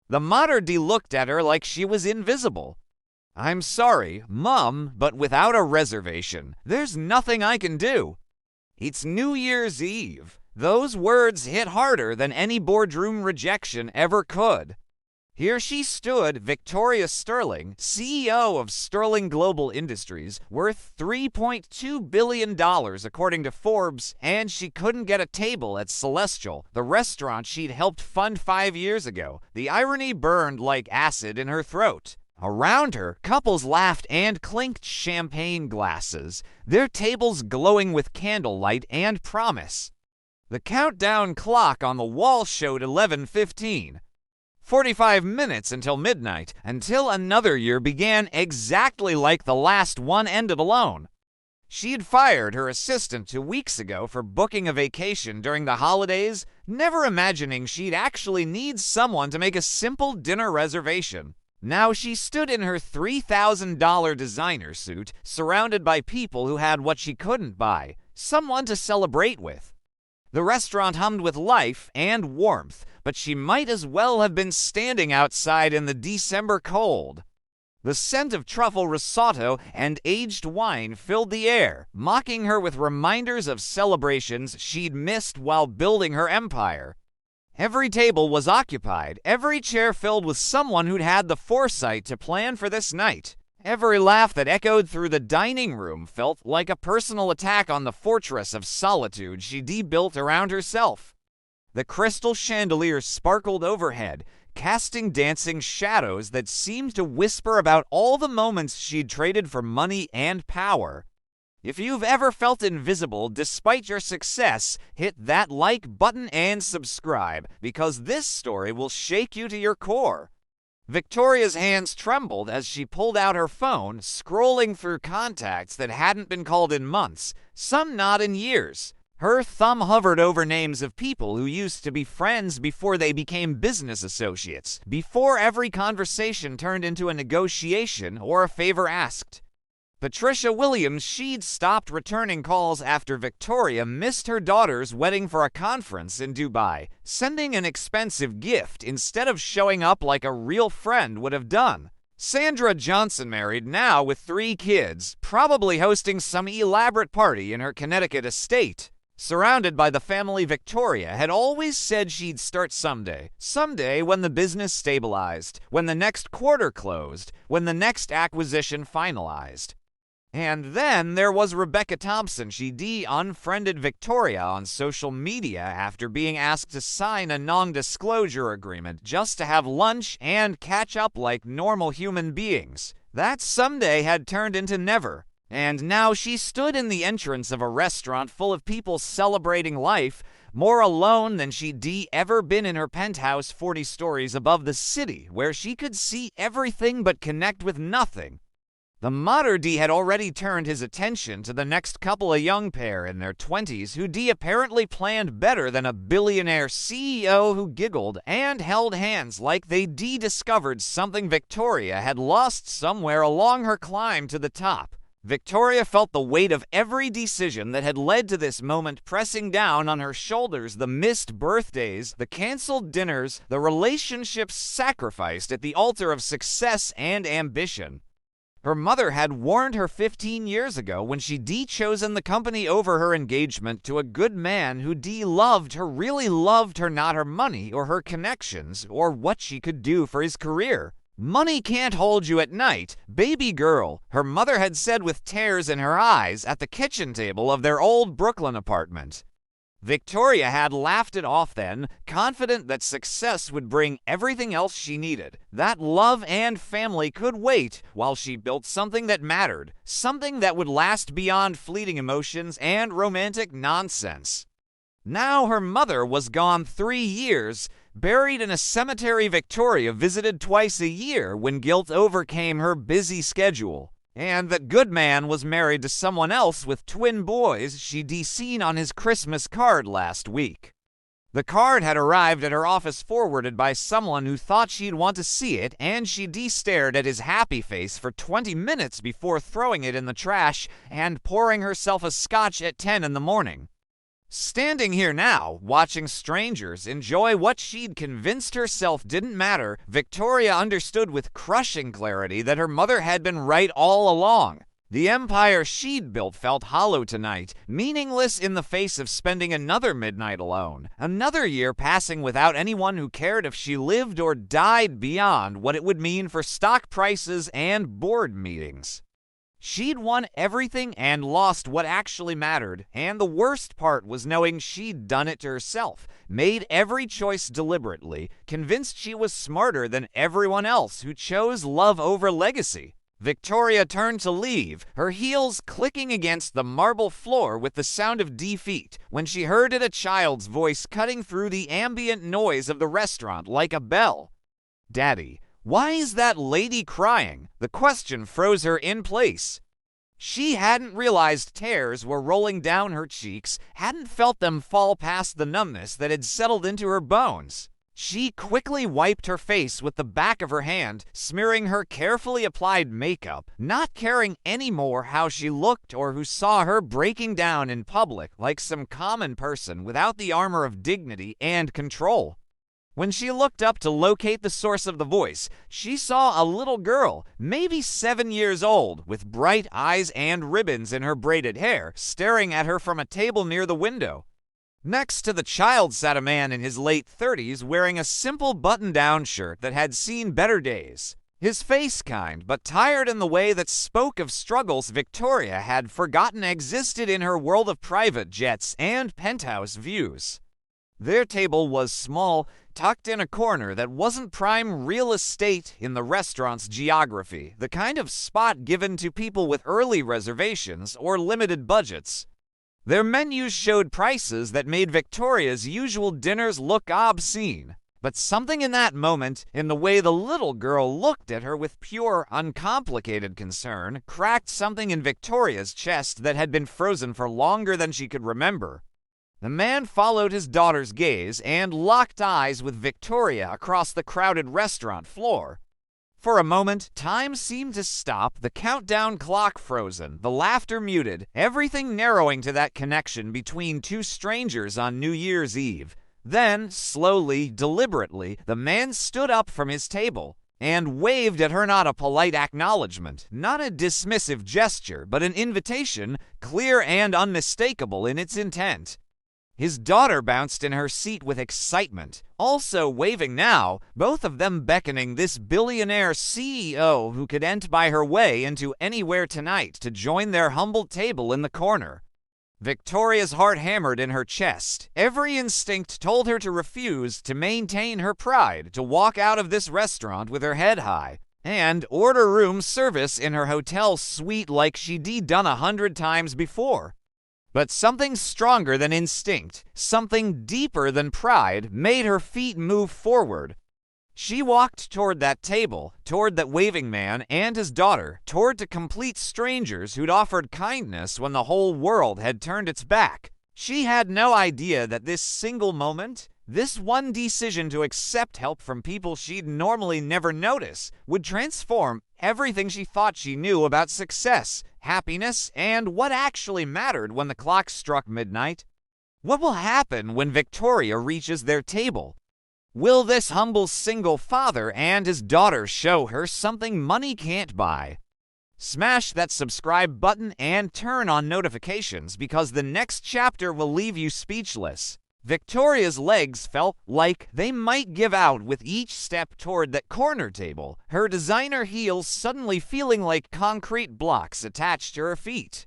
The Mater D looked at her like she was invisible. "I'm sorry, Mum, but without a reservation, there's nothing I can do." It's New Year's Eve. Those words hit harder than any boardroom rejection ever could. Here she stood, Victoria Sterling, CEO of Sterling Global Industries, worth $3.2 billion according to Forbes, and she couldn't get a table at Celestial, the restaurant she'd helped fund 5 years ago. The irony burned like acid in her throat. Around her, couples laughed and clinked champagne glasses, their tables glowing with candlelight and promise. The countdown clock on the wall showed 11:15. 45 minutes until midnight, until another year began exactly like the last one ended alone. She'd fired her assistant 2 weeks ago for booking a vacation during the holidays, never imagining she'd actually need someone to make a simple dinner reservation. Now she stood in her $3,000 designer suit, surrounded by people who had what she couldn't buy, someone to celebrate with. The restaurant hummed with life and warmth, but she might as well have been standing outside in the December cold. The scent of truffle risotto and aged wine filled the air, mocking her with reminders of celebrations she'd missed while building her empire. Every table was occupied, every chair filled with someone who'd had the foresight to plan for this night. Every laugh that echoed through the dining room felt like a personal attack on the fortress of solitude she built around herself. The crystal chandeliers sparkled overhead, casting dancing shadows that seemed to whisper about all the moments she'd traded for money and power. If you've ever felt invisible despite your success, hit that like button and subscribe, because this story will shake you to your core. Victoria's hands trembled as she pulled out her phone, scrolling through contacts that hadn't been called in months, some not in years. Her thumb hovered over names of people who used to be friends before they became business associates, before every conversation turned into a negotiation or a favor asked. Patricia Williams, she'd stopped returning calls after Victoria missed her daughter's wedding for a conference in Dubai, sending an expensive gift instead of showing up like a real friend would have done. Sandra Johnson, married now with 3 kids, probably hosting some elaborate party in her Connecticut estate. Surrounded by the family Victoria had always said she'd start someday when the business stabilized, when the next quarter closed, when the next acquisition finalized. And then there was Rebecca Thompson. She unfriended Victoria on social media after being asked to sign a non-disclosure agreement just to have lunch and catch up like normal human beings. That someday had turned into never. And now she stood in the entrance of a restaurant full of people celebrating life, more alone than she'd ever been in her penthouse 40 stories above the city, where she could see everything but connect with nothing. The Mater D had already turned his attention to the next couple, a young pair in their 20s who apparently planned better than a billionaire CEO who giggled and held hands like they discovered something Victoria had lost somewhere along her climb to the top. Victoria felt the weight of every decision that had led to this moment pressing down on her shoulders, the missed birthdays, the canceled dinners, the relationships sacrificed at the altar of success and ambition. Her mother had warned her 15 years ago when she chosen the company over her engagement to a good man who loved her, really loved her, not her money or her connections or what she could do for his career. "Money can't hold you at night, baby girl," her mother had said with tears in her eyes at the kitchen table of their old Brooklyn apartment. Victoria had laughed it off then, confident that success would bring everything else she needed, that love and family could wait while she built something that mattered, something that would last beyond fleeting emotions and romantic nonsense. Now her mother was gone 3 years, buried in a cemetery Victoria visited twice a year when guilt overcame her busy schedule. And that good man was married to someone else with twin boys she'd seen on his Christmas card last week. The card had arrived at her office forwarded by someone who thought she'd want to see it, and she stared at his happy face for 20 minutes before throwing it in the trash and pouring herself a scotch at 10 in the morning. Standing here now, watching strangers enjoy what she'd convinced herself didn't matter, Victoria understood with crushing clarity that her mother had been right all along. The empire she'd built felt hollow tonight, meaningless in the face of spending another midnight alone, another year passing without anyone who cared if she lived or died beyond what it would mean for stock prices and board meetings. She'd won everything and lost what actually mattered, and the worst part was knowing she'd done it to herself, made every choice deliberately, convinced she was smarter than everyone else who chose love over legacy. Victoria turned to leave, her heels clicking against the marble floor with the sound of defeat, when she heard a child's voice cutting through the ambient noise of the restaurant like a bell. "Daddy, why is that lady crying?" The question froze her in place. She hadn't realized tears were rolling down her cheeks, hadn't felt them fall past the numbness that had settled into her bones. She quickly wiped her face with the back of her hand, smearing her carefully applied makeup, not caring anymore how she looked or who saw her breaking down in public like some common person without the armor of dignity and control. When she looked up to locate the source of the voice, she saw a little girl, maybe 7 years old, with bright eyes and ribbons in her braided hair, staring at her from a table near the window. Next to the child sat a man in his late 30s wearing a simple button-down shirt that had seen better days. His face kind, but tired in the way that spoke of struggles Victoria had forgotten existed in her world of private jets and penthouse views. Their table was small, tucked in a corner that wasn't prime real estate in the restaurant's geography, the kind of spot given to people with early reservations or limited budgets. Their menus showed prices that made Victoria's usual dinners look obscene. But something in that moment, in the way the little girl looked at her with pure, uncomplicated concern, cracked something in Victoria's chest that had been frozen for longer than she could remember. The man followed his daughter's gaze and locked eyes with Victoria across the crowded restaurant floor. For a moment, time seemed to stop, the countdown clock frozen, the laughter muted, everything narrowing to that connection between two strangers on New Year's Eve. Then, slowly, deliberately, the man stood up from his table and waved at her, not a polite acknowledgement, not a dismissive gesture, but an invitation, clear and unmistakable in its intent. His daughter bounced in her seat with excitement, also waving now, both of them beckoning this billionaire CEO who could ent by her way into anywhere tonight to join their humble table in the corner. Victoria's heart hammered in her chest. Every instinct told her to refuse, to maintain her pride, to walk out of this restaurant with her head high, and order room service in her hotel suite like she'd done 100 times before. But something stronger than instinct, something deeper than pride, made her feet move forward. She walked toward that table, toward that waving man and his daughter, toward the complete strangers who'd offered kindness when the whole world had turned its back. She had no idea that this single moment, this one decision to accept help from people she'd normally never notice, would transform everything she thought she knew about success, happiness, and what actually mattered when the clock struck midnight. What will happen when Victoria reaches their table? Will this humble single father and his daughter show her something money can't buy? Smash that subscribe button and turn on notifications because the next chapter will leave you speechless. Victoria's legs felt like they might give out with each step toward that corner table, her designer heels suddenly feeling like concrete blocks attached to her feet.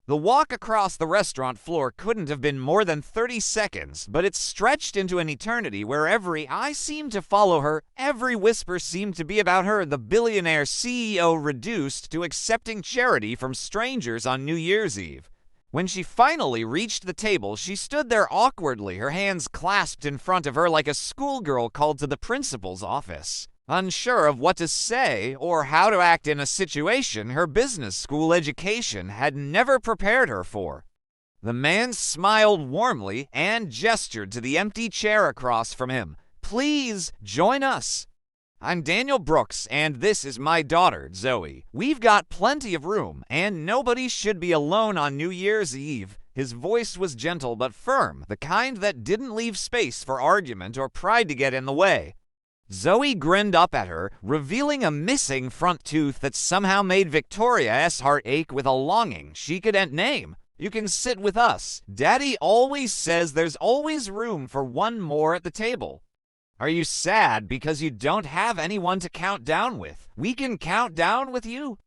The walk across the restaurant floor couldn't have been more than 30 seconds, but it stretched into an eternity where every eye seemed to follow her, every whisper seemed to be about her, the billionaire CEO reduced to accepting charity from strangers on New Year's Eve. When she finally reached the table, she stood there awkwardly, her hands clasped in front of her like a schoolgirl called to the principal's office, unsure of what to say or how to act in a situation her business school education had never prepared her for. The man smiled warmly and gestured to the empty chair across from him. "Please join us. I'm Daniel Brooks, and this is my daughter, Zoe. We've got plenty of room, and nobody should be alone on New Year's Eve. His voice was gentle but firm, the kind that didn't leave space for argument or pride to get in the way. Zoe grinned up at her, revealing a missing front tooth that somehow made Victoria's heart ache with a longing she couldn't name. "You can sit with us. Daddy always says there's always room for one more at the table." "Are you sad because you don't have anyone to count down with? We can count down with you."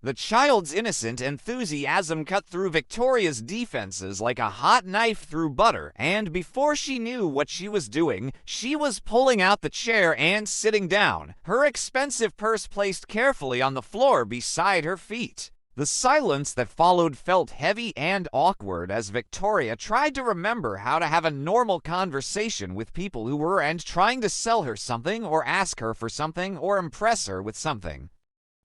The child's innocent enthusiasm cut through Victoria's defenses like a hot knife through butter, and before she knew what she was doing, she was pulling out the chair and sitting down, her expensive purse placed carefully on the floor beside her feet. The silence that followed felt heavy and awkward as Victoria tried to remember how to have a normal conversation with people who were trying to sell her something or ask her for something or impress her with something.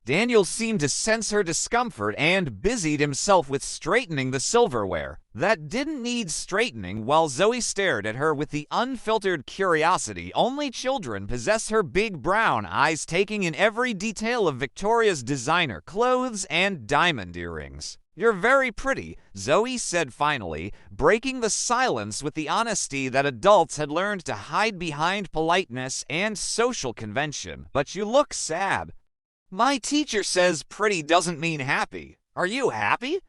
Daniel seemed to sense her discomfort and busied himself with straightening the silverware that didn't need straightening while Zoe stared at her with the unfiltered curiosity only children possess, her big brown eyes taking in every detail of Victoria's designer clothes and diamond earrings. "You're very pretty," Zoe said finally, breaking the silence with the honesty that adults had learned to hide behind politeness and social convention. "But you look sad." "My teacher says pretty doesn't mean happy. Are you happy?"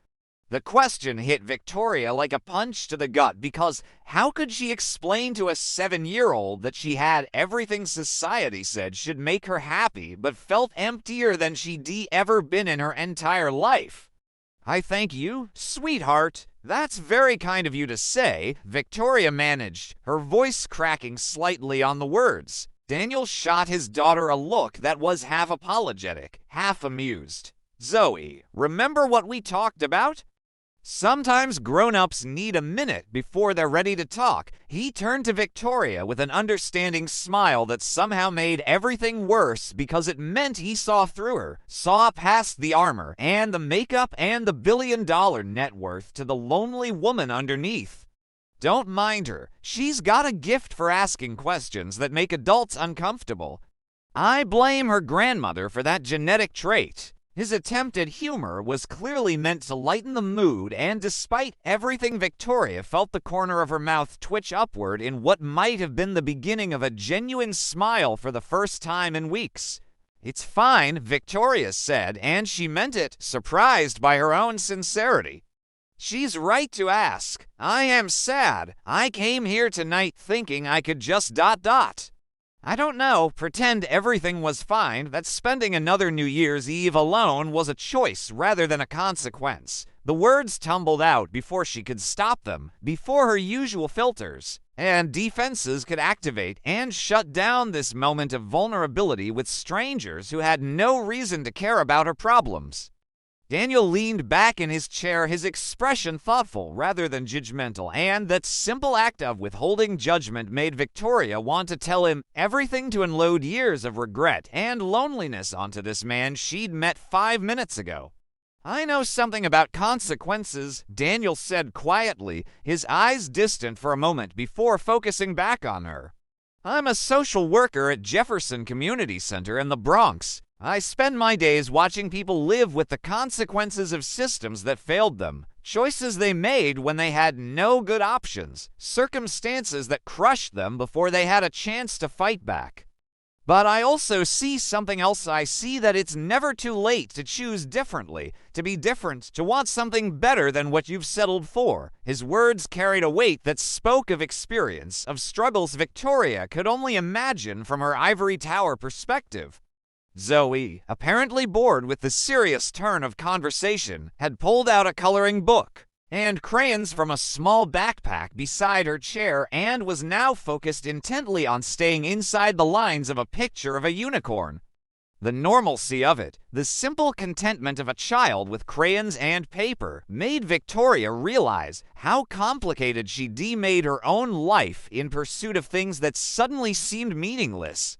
The question hit Victoria like a punch to the gut because how could she explain to a 7-year-old that she had everything society said should make her happy but felt emptier than she'd ever been in her entire life? "I thank you, sweetheart. That's very kind of you to say," Victoria managed, her voice cracking slightly on the words. Daniel shot his daughter a look that was half apologetic, half amused. "Zoe, remember what we talked about? Sometimes grown-ups need a minute before they're ready to talk." He turned to Victoria with an understanding smile that somehow made everything worse because it meant he saw through her, saw past the armor and the makeup and the billion-dollar net worth to the lonely woman underneath. "Don't mind her. She's got a gift for asking questions that make adults uncomfortable. I blame her grandmother for that genetic trait." His attempt at humor was clearly meant to lighten the mood, and despite everything, Victoria felt the corner of her mouth twitch upward in what might have been the beginning of a genuine smile for the first time in weeks. "It's fine," Victoria said, and she meant it, surprised by her own sincerity. "She's right to ask. I am sad. I came here tonight thinking I could just ... I don't know, pretend everything was fine, that spending another New Year's Eve alone was a choice rather than a consequence." The words tumbled out before she could stop them, before her usual filters and defenses could activate and shut down this moment of vulnerability with strangers who had no reason to care about her problems. Daniel leaned back in his chair, his expression thoughtful rather than judgmental, and that simple act of withholding judgment made Victoria want to tell him everything to unload years of regret and loneliness onto this man she'd met 5 minutes ago. "I know something about consequences," Daniel said quietly, his eyes distant for a moment before focusing back on her. "I'm a social worker at Jefferson Community Center in the Bronx. I spend my days watching people live with the consequences of systems that failed them, choices they made when they had no good options, circumstances that crushed them before they had a chance to fight back. But I also see something else. I see that it's never too late to choose differently, to be different, to want something better than what you've settled for." His words carried a weight that spoke of experience, of struggles Victoria could only imagine from her ivory tower perspective. Zoe, apparently bored with the serious turn of conversation, had pulled out a coloring book and crayons from a small backpack beside her chair and was now focused intently on staying inside the lines of a picture of a unicorn. The normalcy of it, the simple contentment of a child with crayons and paper, made Victoria realize how complicated she'd made her own life in pursuit of things that suddenly seemed meaningless.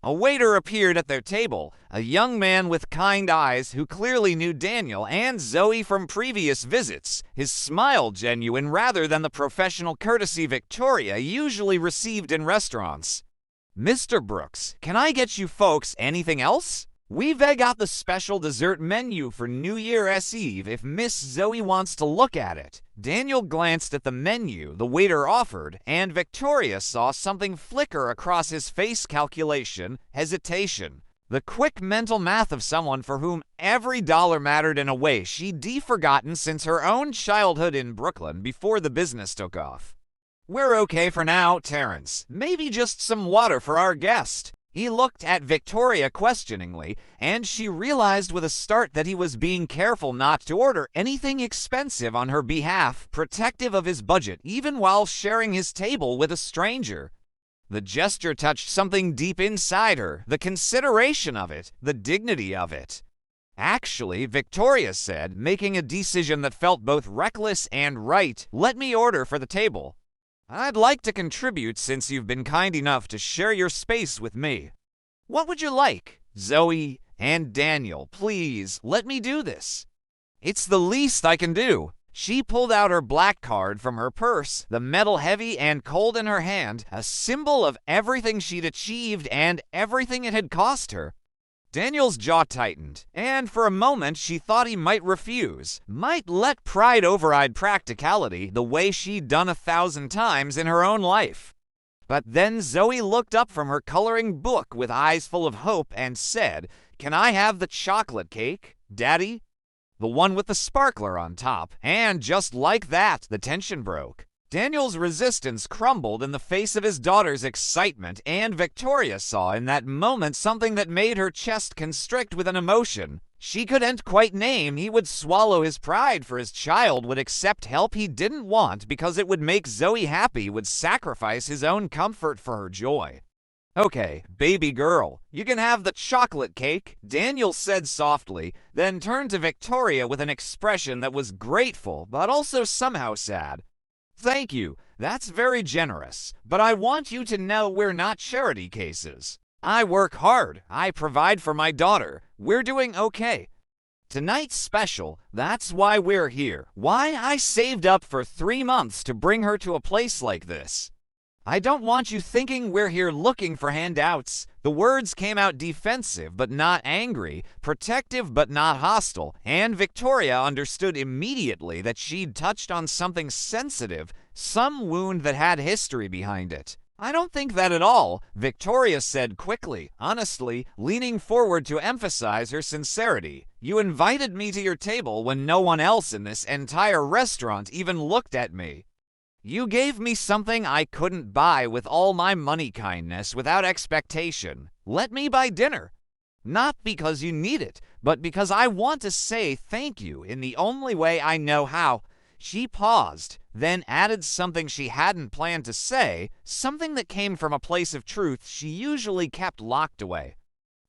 A waiter appeared at their table, a young man with kind eyes who clearly knew Daniel and Zoe from previous visits, his smile genuine rather than the professional courtesy Victoria usually received in restaurants. "Mr. Brooks, can I get you folks anything else?" We've got the special dessert menu for New Year's Eve if Miss Zoe wants to look at it. Daniel glanced at the menu the waiter offered, and Victoria saw something flicker across his face. Calculation, hesitation. The quick mental math of someone for whom every dollar mattered in a way she'd forgotten since her own childhood in Brooklyn before the business took off. We're okay for now, Terrence. Maybe just some water for our guest. He looked at Victoria questioningly, and she realized with a start that he was being careful not to order anything expensive on her behalf, protective of his budget, even while sharing his table with a stranger. The gesture touched something deep inside her, the consideration of it, the dignity of it. Actually, Victoria said, making a decision that felt both reckless and right, let me order for the table. I'd like to contribute since you've been kind enough to share your space with me. What would you like? Zoe and Daniel, please, let me do this. It's the least I can do. She pulled out her black card from her purse, the metal heavy and cold in her hand, a symbol of everything she'd achieved and everything it had cost her. Daniel's jaw tightened, and for a moment she thought he might refuse, might let pride override practicality the way she'd done 1,000 times in her own life. But then Zoe looked up from her coloring book with eyes full of hope and said, "Can I have the chocolate cake, Daddy?" The one with the sparkler on top, and just like that, the tension broke. Daniel's resistance crumbled in the face of his daughter's excitement, and Victoria saw in that moment something that made her chest constrict with an emotion she couldn't quite name. He would swallow his pride for his child, would accept help he didn't want because it would make Zoe happy, would sacrifice his own comfort for her joy. Okay, baby girl, you can have the chocolate cake, Daniel said softly, then turned to Victoria with an expression that was grateful but also somehow sad. Thank you, that's very generous, but I want you to know we're not charity cases. I work hard, I provide for my daughter, we're doing okay. Tonight's special, that's why we're here, why I saved up for 3 months to bring her to a place like this. I don't want you thinking we're here looking for handouts. The words came out defensive but not angry, protective but not hostile, and Victoria understood immediately that she'd touched on something sensitive, some wound that had history behind it. I don't think that at all, Victoria said quickly, honestly, leaning forward to emphasize her sincerity. You invited me to your table when no one else in this entire restaurant even looked at me. You gave me something I couldn't buy with all my money, kindness, without expectation. Let me buy dinner. Not because you need it, but because I want to say thank you in the only way I know how. She paused, then added something she hadn't planned to say, something that came from a place of truth she usually kept locked away.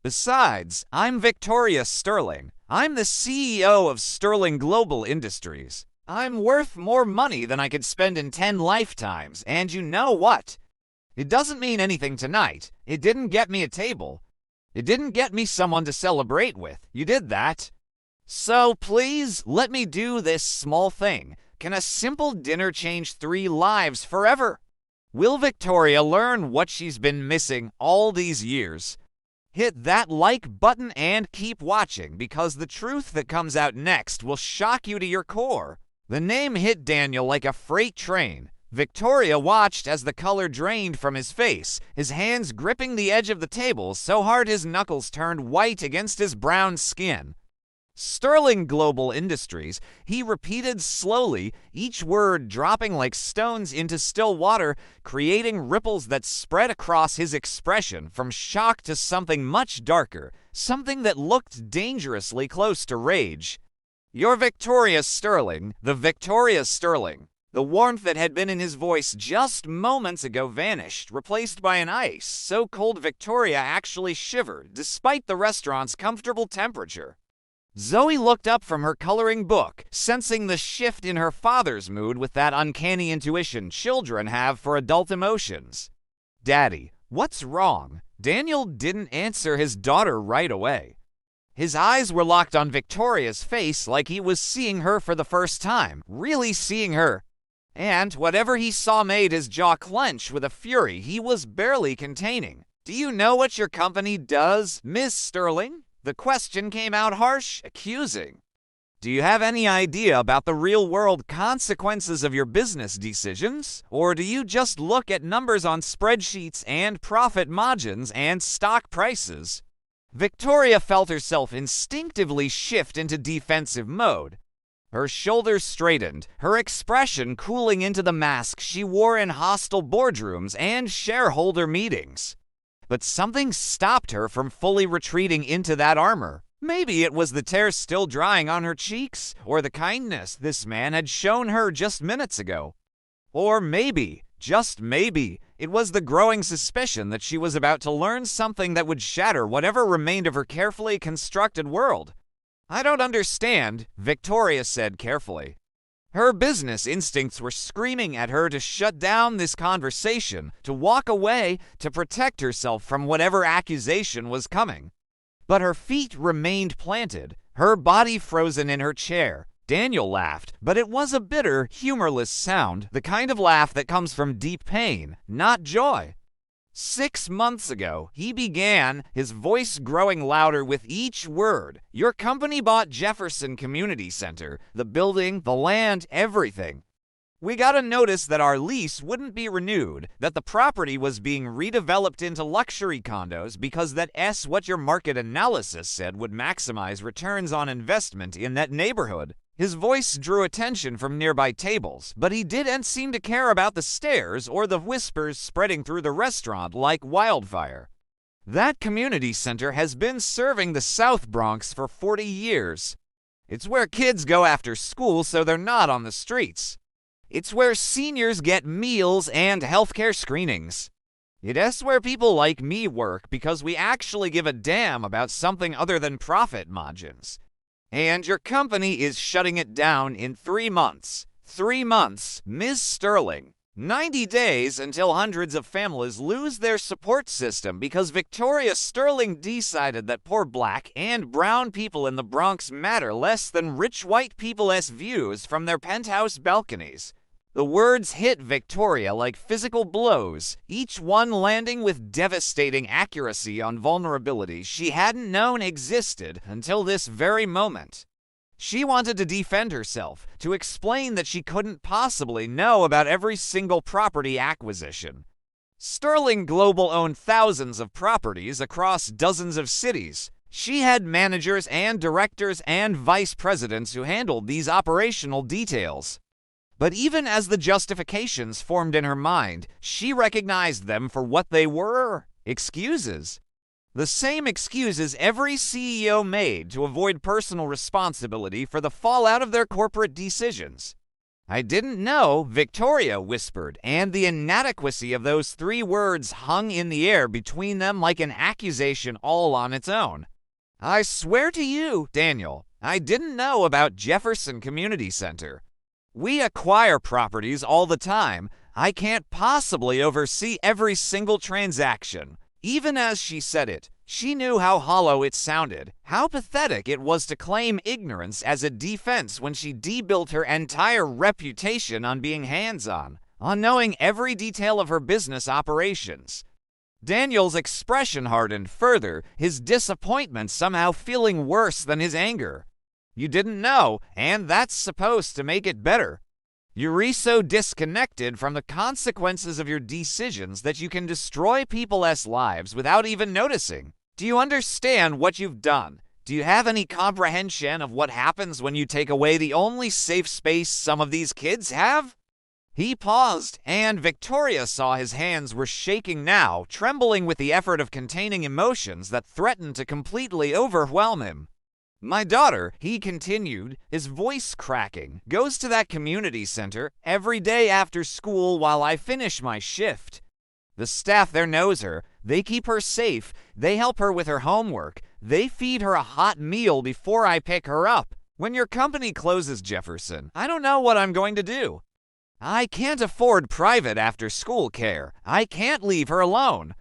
Besides, I'm Victoria Sterling. I'm the CEO of Sterling Global Industries. I'm worth more money than I could spend in 10 lifetimes, and you know what? It doesn't mean anything tonight. It didn't get me a table. It didn't get me someone to celebrate with. You did that. So please, let me do this small thing. Can a simple dinner change 3 lives forever? Will Victoria learn what she's been missing all these years? Hit that like button and keep watching, because the truth that comes out next will shock you to your core. The name hit Daniel like a freight train. Victoria watched as the color drained from his face, his hands gripping the edge of the table so hard his knuckles turned white against his brown skin. Sterling Global Industries, he repeated slowly, each word dropping like stones into still water, creating ripples that spread across his expression from shock to something much darker, something that looked dangerously close to rage. You're Victoria Sterling, the Victoria Sterling. The warmth that had been in his voice just moments ago vanished, replaced by an ice so cold Victoria actually shivered, despite the restaurant's comfortable temperature. Zoe looked up from her coloring book, sensing the shift in her father's mood with that uncanny intuition children have for adult emotions. Daddy, what's wrong? Daniel didn't answer his daughter right away. His eyes were locked on Victoria's face like he was seeing her for the first time, really seeing her. And whatever he saw made his jaw clench with a fury he was barely containing. Do you know what your company does, Miss Sterling? The question came out harsh, accusing. Do you have any idea about the real-world consequences of your business decisions? Or do you just look at numbers on spreadsheets and profit margins and stock prices? Victoria felt herself instinctively shift into defensive mode. Her shoulders straightened, her expression cooling into the mask she wore in hostile boardrooms and shareholder meetings. But something stopped her from fully retreating into that armor. Maybe it was the tears still drying on her cheeks, or the kindness this man had shown her just minutes ago. Or maybe, just maybe, it was the growing suspicion that she was about to learn something that would shatter whatever remained of her carefully constructed world. I don't understand, Victoria said carefully. Her business instincts were screaming at her to shut down this conversation, to walk away, to protect herself from whatever accusation was coming. But her feet remained planted, her body frozen in her chair. Daniel laughed, but it was a bitter, humorless sound, the kind of laugh that comes from deep pain, not joy. 6 months ago, he began, his voice growing louder with each word. Your company bought Jefferson Community Center, the building, the land, everything. We got a notice that our lease wouldn't be renewed, that the property was being redeveloped into luxury condos because that's what your market analysis said would maximize returns on investment in that neighborhood. His voice drew attention from nearby tables, but he didn't seem to care about the stares or the whispers spreading through the restaurant like wildfire. That community center has been serving the South Bronx for 40 years. It's where kids go after school so they're not on the streets. It's where seniors get meals and healthcare screenings. It's where people like me work because we actually give a damn about something other than profit margins. And your company is shutting it down in 3 months. 3 months, Ms. Sterling. 90 days until hundreds of families lose their support system because Victoria Sterling decided that poor black and brown people in the Bronx matter less than rich white people's views from their penthouse balconies. The words hit Victoria like physical blows, each one landing with devastating accuracy on vulnerabilities she hadn't known existed until this very moment. She wanted to defend herself, to explain that she couldn't possibly know about every single property acquisition. Sterling Global owned thousands of properties across dozens of cities. She had managers and directors and vice presidents who handled these operational details. But even as the justifications formed in her mind, she recognized them for what they were: excuses. The same excuses every CEO made to avoid personal responsibility for the fallout of their corporate decisions. I didn't know, Victoria whispered, and the inadequacy of those 3 words hung in the air between them like an accusation all on its own. I swear to you, Daniel, I didn't know about Jefferson Community Center. We acquire properties all the time. I can't possibly oversee every single transaction. Even as she said it, she knew how hollow it sounded, how pathetic it was to claim ignorance as a defense when she debuilt her entire reputation on being hands-on, on knowing every detail of her business operations. Daniel's expression hardened further, his disappointment somehow feeling worse than his anger. You didn't know, and that's supposed to make it better. You're so disconnected from the consequences of your decisions that you can destroy people's lives without even noticing. Do you understand what you've done? Do you have any comprehension of what happens when you take away the only safe space some of these kids have? He paused, and Victoria saw his hands were shaking now, trembling with the effort of containing emotions that threatened to completely overwhelm him. My daughter, he continued, his voice cracking, goes to that community center every day after school while I finish my shift. The staff there knows her. They keep her safe. They help her with her homework. They feed her a hot meal before I pick her up. When your company closes, Jefferson, I don't know what I'm going to do. I can't afford private after-school care. I can't leave her alone.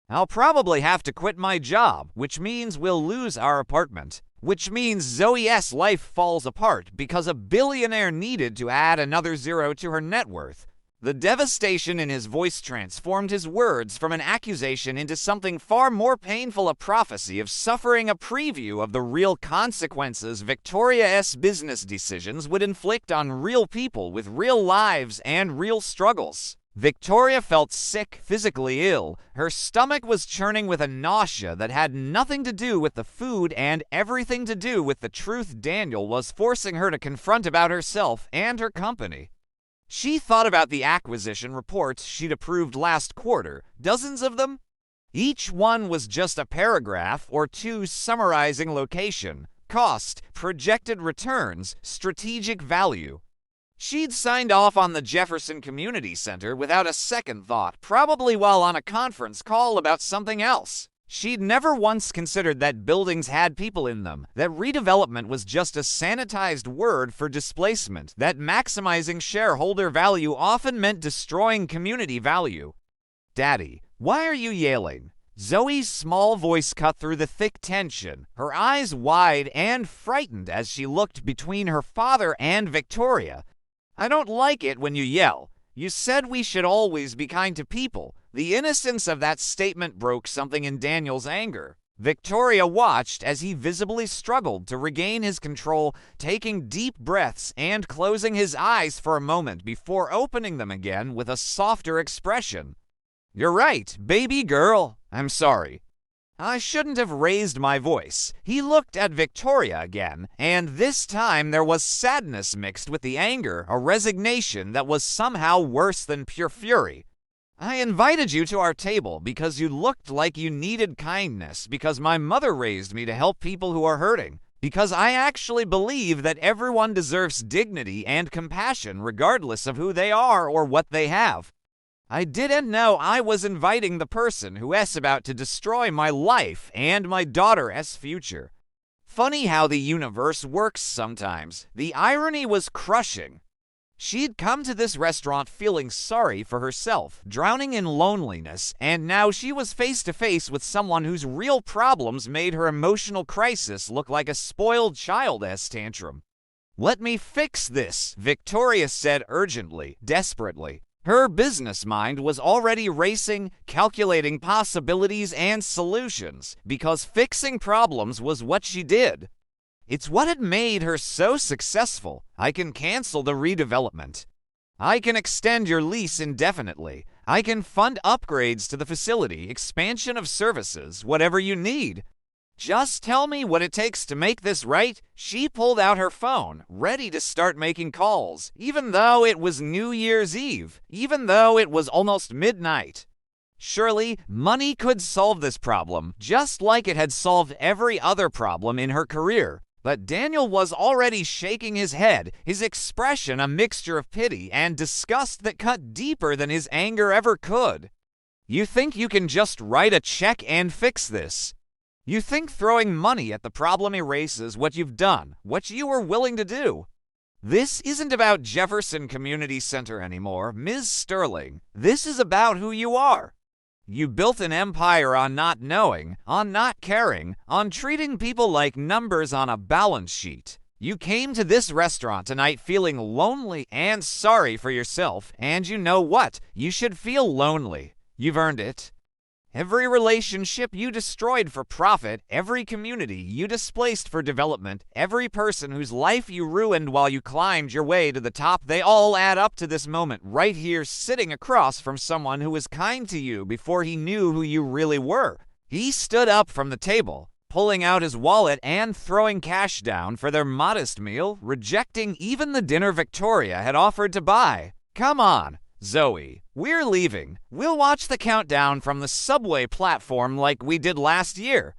I'll probably have to quit my job, which means we'll lose our apartment. Which means Zoe's life falls apart because a billionaire needed to add another zero to her net worth. The devastation in his voice transformed his words from an accusation into something far more painful, a prophecy of suffering, a preview of the real consequences Victoria's business decisions would inflict on real people with real lives and real struggles. Victoria felt sick, physically ill. Her stomach was churning with a nausea that had nothing to do with the food and everything to do with the truth Daniel was forcing her to confront about herself and her company. She thought about the acquisition reports she'd approved last quarter, dozens of them. Each one was just a paragraph or two summarizing location, cost, projected returns, strategic value. She'd signed off on the Jefferson Community Center without a second thought, probably while on a conference call about something else. She'd never once considered that buildings had people in them, that redevelopment was just a sanitized word for displacement, that maximizing shareholder value often meant destroying community value. "Daddy, why are you yelling?" Zoe's small voice cut through the thick tension, her eyes wide and frightened as she looked between her father and Victoria. "I don't like it when you yell. You said we should always be kind to people." The innocence of that statement broke something in Daniel's anger. Victoria watched as he visibly struggled to regain his control, taking deep breaths and closing his eyes for a moment before opening them again with a softer expression. "You're right, baby girl. I'm sorry. I shouldn't have raised my voice." He looked at Victoria again, and this time there was sadness mixed with the anger, a resignation that was somehow worse than pure fury. "I invited you to our table because you looked like you needed kindness, because my mother raised me to help people who are hurting, because I actually believe that everyone deserves dignity and compassion regardless of who they are or what they have. I didn't know I was inviting the person who is about to destroy my life and my daughter's future." Funny how the universe works sometimes. The irony was crushing. She'd come to this restaurant feeling sorry for herself, drowning in loneliness, and now she was face to face with someone whose real problems made her emotional crisis look like a spoiled child's tantrum. "Let me fix this," Victoria said urgently, desperately. Her business mind was already racing, calculating possibilities and solutions, because fixing problems was what she did. It's what had made her so successful. "I can cancel the redevelopment. I can extend your lease indefinitely. I can fund upgrades to the facility, expansion of services, whatever you need. Just tell me what it takes to make this right." She pulled out her phone, ready to start making calls, even though it was New Year's Eve, even though it was almost midnight. Surely, money could solve this problem, just like it had solved every other problem in her career. But Daniel was already shaking his head, his expression a mixture of pity and disgust that cut deeper than his anger ever could. "You think you can just write a check and fix this? You think throwing money at the problem erases what you've done, what you were willing to do? This isn't about Jefferson Community Center anymore, Ms. Sterling. This is about who you are. You built an empire on not knowing, on not caring, on treating people like numbers on a balance sheet. You came to this restaurant tonight feeling lonely and sorry for yourself, and you know what? You should feel lonely. You've earned it. Every relationship you destroyed for profit, every community you displaced for development, every person whose life you ruined while you climbed your way to the top, they all add up to this moment right here sitting across from someone who was kind to you before he knew who you really were." He stood up from the table, pulling out his wallet and throwing cash down for their modest meal, rejecting even the dinner Victoria had offered to buy. "Come on, Zoe, we're leaving. We'll watch the countdown from the subway platform like we did last year.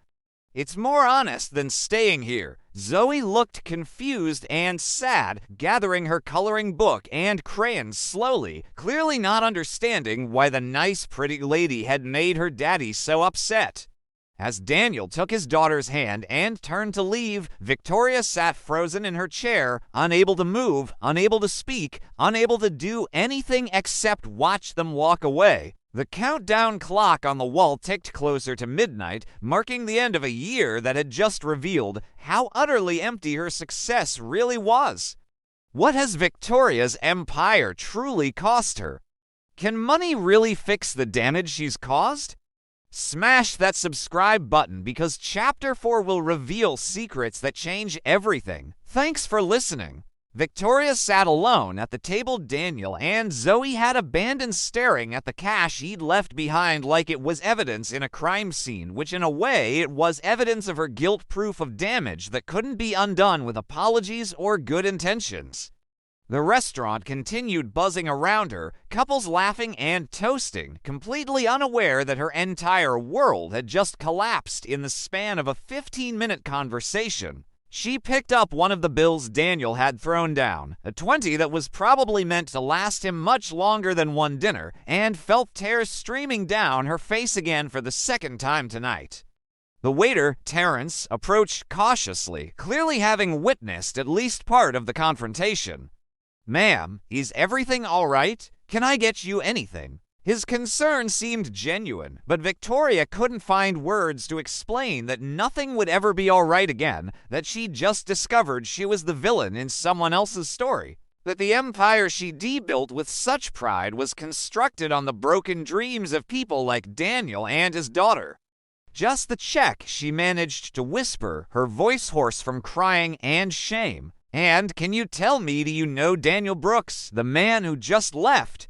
It's more honest than staying here." Zoe looked confused and sad, gathering her coloring book and crayons slowly, clearly not understanding why the nice, pretty lady had made her daddy so upset. As Daniel took his daughter's hand and turned to leave, Victoria sat frozen in her chair, unable to move, unable to speak, unable to do anything except watch them walk away. The countdown clock on the wall ticked closer to midnight, marking the end of a year that had just revealed how utterly empty her success really was. What has Victoria's empire truly cost her? Can money really fix the damage she's caused? Smash that subscribe button because Chapter 4 will reveal secrets that change everything. Thanks for listening. Victoria sat alone at the table Daniel and Zoe had abandoned, staring at the cash he'd left behind like it was evidence in a crime scene, which in a way it was evidence of her guilt, proof of damage that couldn't be undone with apologies or good intentions. The restaurant continued buzzing around her, couples laughing and toasting, completely unaware that her entire world had just collapsed in the span of a 15-minute conversation. She picked up one of the bills Daniel had thrown down, a 20 that was probably meant to last him much longer than one dinner, and felt tears streaming down her face again for the second time tonight. The waiter, Terrence, approached cautiously, clearly having witnessed at least part of the confrontation. "Ma'am, is everything all right? Can I get you anything?" His concern seemed genuine, but Victoria couldn't find words to explain that nothing would ever be all right again, that she'd just discovered she was the villain in someone else's story, that the empire she built with such pride was constructed on the broken dreams of people like Daniel and his daughter. Just the check, she managed to whisper, her voice hoarse from crying and shame. "And can you tell me, do you know Daniel Brooks, the man who just left?"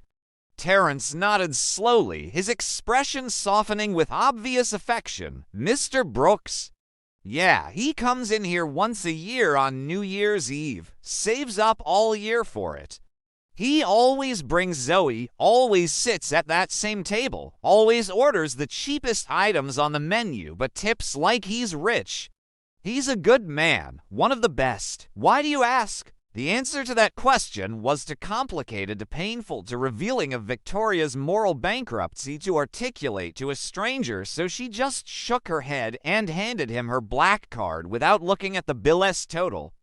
Terrence nodded slowly, his expression softening with obvious affection. "Mr. Brooks? Yeah, he comes in here once a year on New Year's Eve, saves up all year for it. He always brings Zoe, always sits at that same table, always orders the cheapest items on the menu, but tips like he's rich. He's a good man, one of the best. Why do you ask?" The answer to that question was too complicated, too painful, too revealing of Victoria's moral bankruptcy to articulate to a stranger, so she just shook her head and handed him her black card without looking at the bill's total.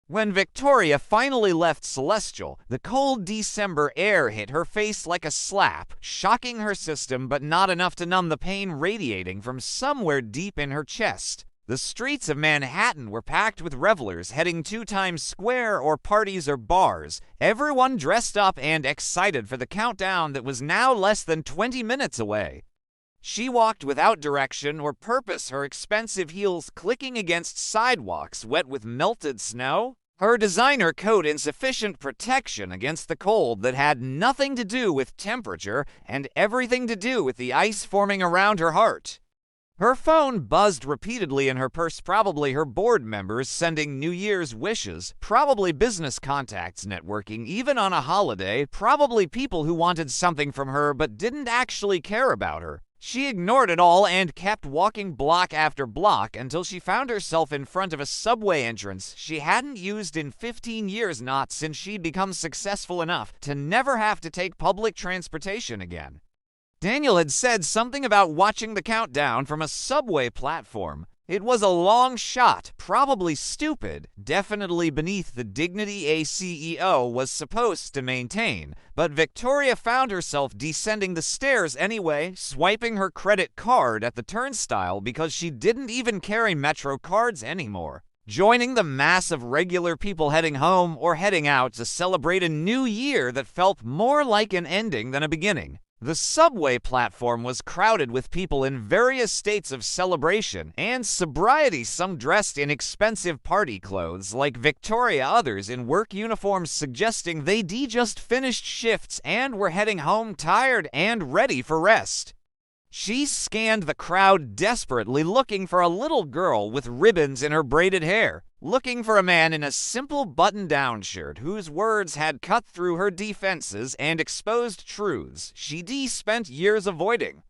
When Victoria finally left Celestial, the cold December air hit her face like a slap, shocking her system but not enough to numb the pain radiating from somewhere deep in her chest. The streets of Manhattan were packed with revelers heading to Times Square or parties or bars, everyone dressed up and excited for the countdown that was now less than 20 minutes away. She walked without direction or purpose, her expensive heels clicking against sidewalks wet with melted snow, her designer coat insufficient protection against the cold that had nothing to do with temperature and everything to do with the ice forming around her heart. Her phone buzzed repeatedly in her purse, probably her board members sending New Year's wishes, probably business contacts networking even on a holiday, probably people who wanted something from her but didn't actually care about her. She ignored it all and kept walking block after block until she found herself in front of a subway entrance she hadn't used in 15 years, not since she'd become successful enough to never have to take public transportation again. Daniel had said something about watching the countdown from a subway platform. It was a long shot, probably stupid, definitely beneath the dignity a CEO was supposed to maintain, but Victoria found herself descending the stairs anyway, swiping her credit card at the turnstile because she didn't even carry Metro cards anymore, joining the mass of regular people heading home or heading out to celebrate a new year that felt more like an ending than a beginning. The subway platform was crowded with people in various states of celebration and sobriety, some dressed in expensive party clothes like Victoria, others in work uniforms suggesting they'd just finished shifts and were heading home tired and ready for rest. She scanned the crowd desperately, looking for a little girl with ribbons in her braided hair, looking for a man in a simple button-down shirt whose words had cut through her defenses and exposed truths she'd spent years avoiding.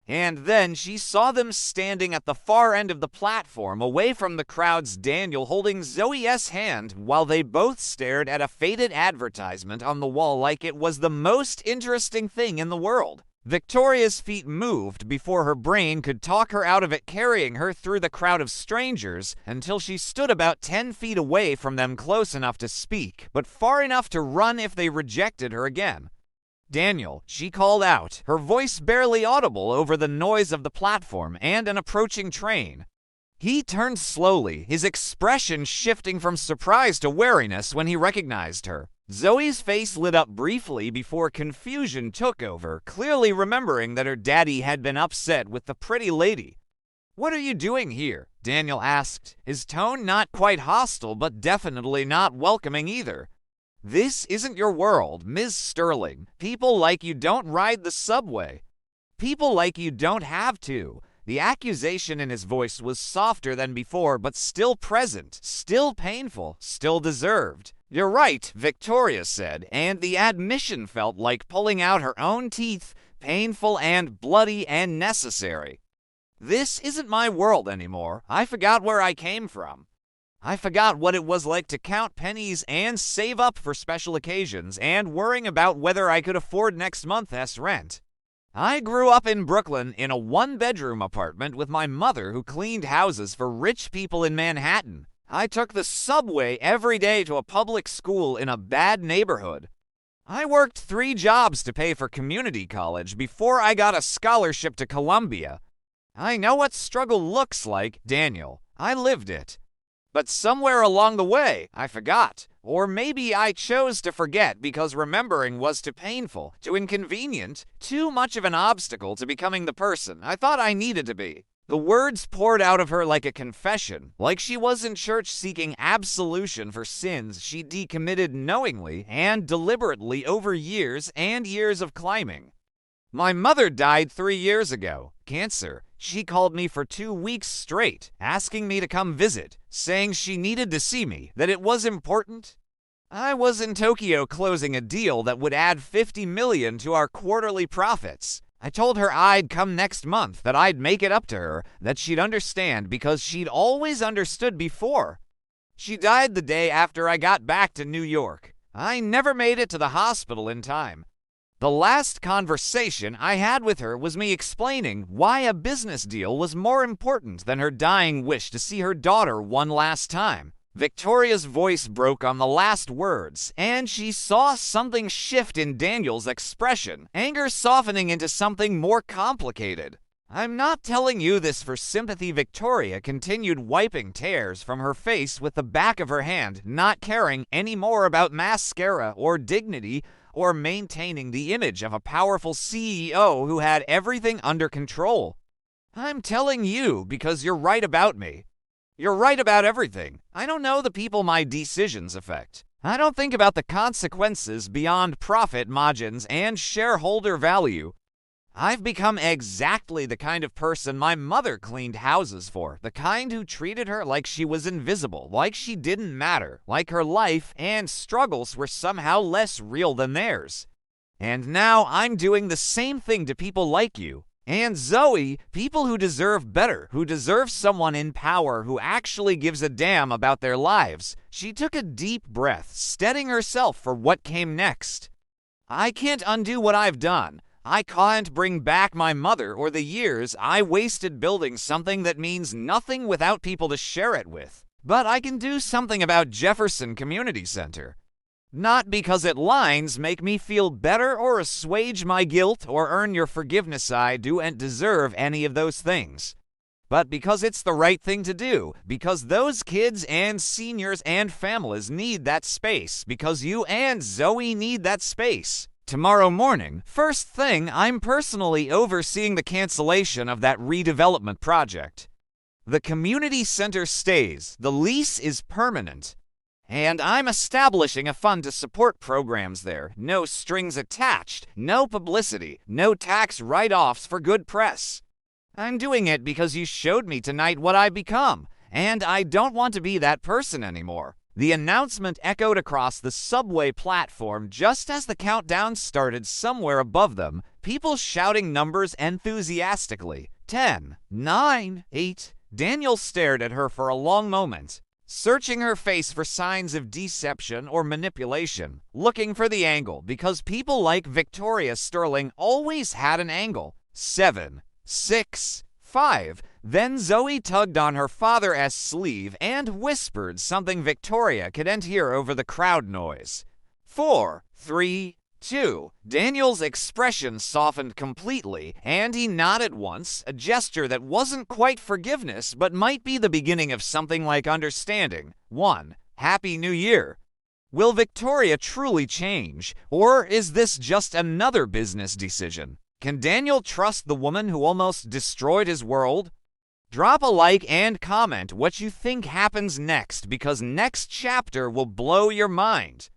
And then she saw them standing at the far end of the platform, away from the crowds, Daniel holding Zoe's hand while they both stared at a faded advertisement on the wall like it was the most interesting thing in the world. Victoria's feet moved before her brain could talk her out of it, carrying her through the crowd of strangers until she stood about 10 feet away from them, close enough to speak, but far enough to run if they rejected her again. "Daniel," she called out, her voice barely audible over the noise of the platform and an approaching train. He turned slowly, his expression shifting from surprise to wariness when he recognized her. Zoe's face lit up briefly before confusion took over, clearly remembering that her daddy had been upset with the pretty lady. "What are you doing here?" Daniel asked, his tone not quite hostile but definitely not welcoming either. "This isn't your world, Ms. Sterling. People like you don't ride the subway. People like you don't have to." The accusation in his voice was softer than before, but still present, still painful, still deserved. "You're right," Victoria said, and the admission felt like pulling out her own teeth, painful and bloody and necessary. "This isn't my world anymore. I forgot where I came from. I forgot what it was like to count pennies and save up for special occasions and worrying about whether I could afford next month's rent. I grew up in Brooklyn in a one-bedroom apartment with my mother who cleaned houses for rich people in Manhattan. I took the subway every day to a public school in a bad neighborhood. I worked 3 jobs to pay for community college before I got a scholarship to Columbia. I know what struggle looks like, Daniel. I lived it. But somewhere along the way, I forgot. Or maybe I chose to forget because remembering was too painful, too inconvenient, too much of an obstacle to becoming the person I thought I needed to be." The words poured out of her like a confession, like she was in church seeking absolution for sins she decommitted knowingly and deliberately over years and years of climbing. "My mother died 3 years ago. Cancer. She called me for 2 weeks straight, asking me to come visit, saying she needed to see me, that it was important. I was in Tokyo closing a deal that would add $50 million to our quarterly profits. I told her I'd come next month, that I'd make it up to her, that she'd understand because she'd always understood before. She died the day after I got back to New York. I never made it to the hospital in time. The last conversation I had with her was me explaining why a business deal was more important than her dying wish to see her daughter one last time." Victoria's voice broke on the last words, and she saw something shift in Daniel's expression, anger softening into something more complicated. "I'm not telling you this for sympathy." Victoria continued wiping tears from her face with the back of her hand, not caring any more about mascara or dignity or maintaining the image of a powerful CEO who had everything under control. "I'm telling you because you're right about me. You're right about everything. I don't know the people my decisions affect. I don't think about the consequences beyond profit margins and shareholder value. I've become exactly the kind of person my mother cleaned houses for, the kind who treated her like she was invisible, like she didn't matter, like her life and struggles were somehow less real than theirs. And now I'm doing the same thing to people like you. And Zoe, people who deserve better, who deserve someone in power who actually gives a damn about their lives." She took a deep breath, steadying herself for what came next. "I can't undo what I've done. I can't bring back my mother or the years I wasted building something that means nothing without people to share it with. But I can do something about Jefferson Community Center. Not because its lines make me feel better or assuage my guilt or earn your forgiveness. I don't deserve any of those things. But because it's the right thing to do, because those kids and seniors and families need that space, because you and Zoe need that space. Tomorrow morning, first thing, I'm personally overseeing the cancellation of that redevelopment project. The community center stays. The lease is permanent. And I'm establishing a fund to support programs there. No strings attached, no publicity, no tax write-offs for good press. I'm doing it because you showed me tonight what I've become, and I don't want to be that person anymore." The announcement echoed across the subway platform just as the countdown started somewhere above them, people shouting numbers enthusiastically. 10, 9, 8. Daniel stared at her for a long moment, searching her face for signs of deception or manipulation, looking for the angle, because people like Victoria Sterling always had an angle. 7, 6, 5. Then Zoe tugged on her father's sleeve and whispered something Victoria couldn't hear over the crowd noise. 4, 3, 2. Daniel's expression softened completely, and he nodded once, a gesture that wasn't quite forgiveness, but might be the beginning of something like understanding. 1. Happy New Year. Will Victoria truly change, or is this just another business decision? Can Daniel trust the woman who almost destroyed his world? Drop a like and comment what you think happens next, because next chapter will blow your mind.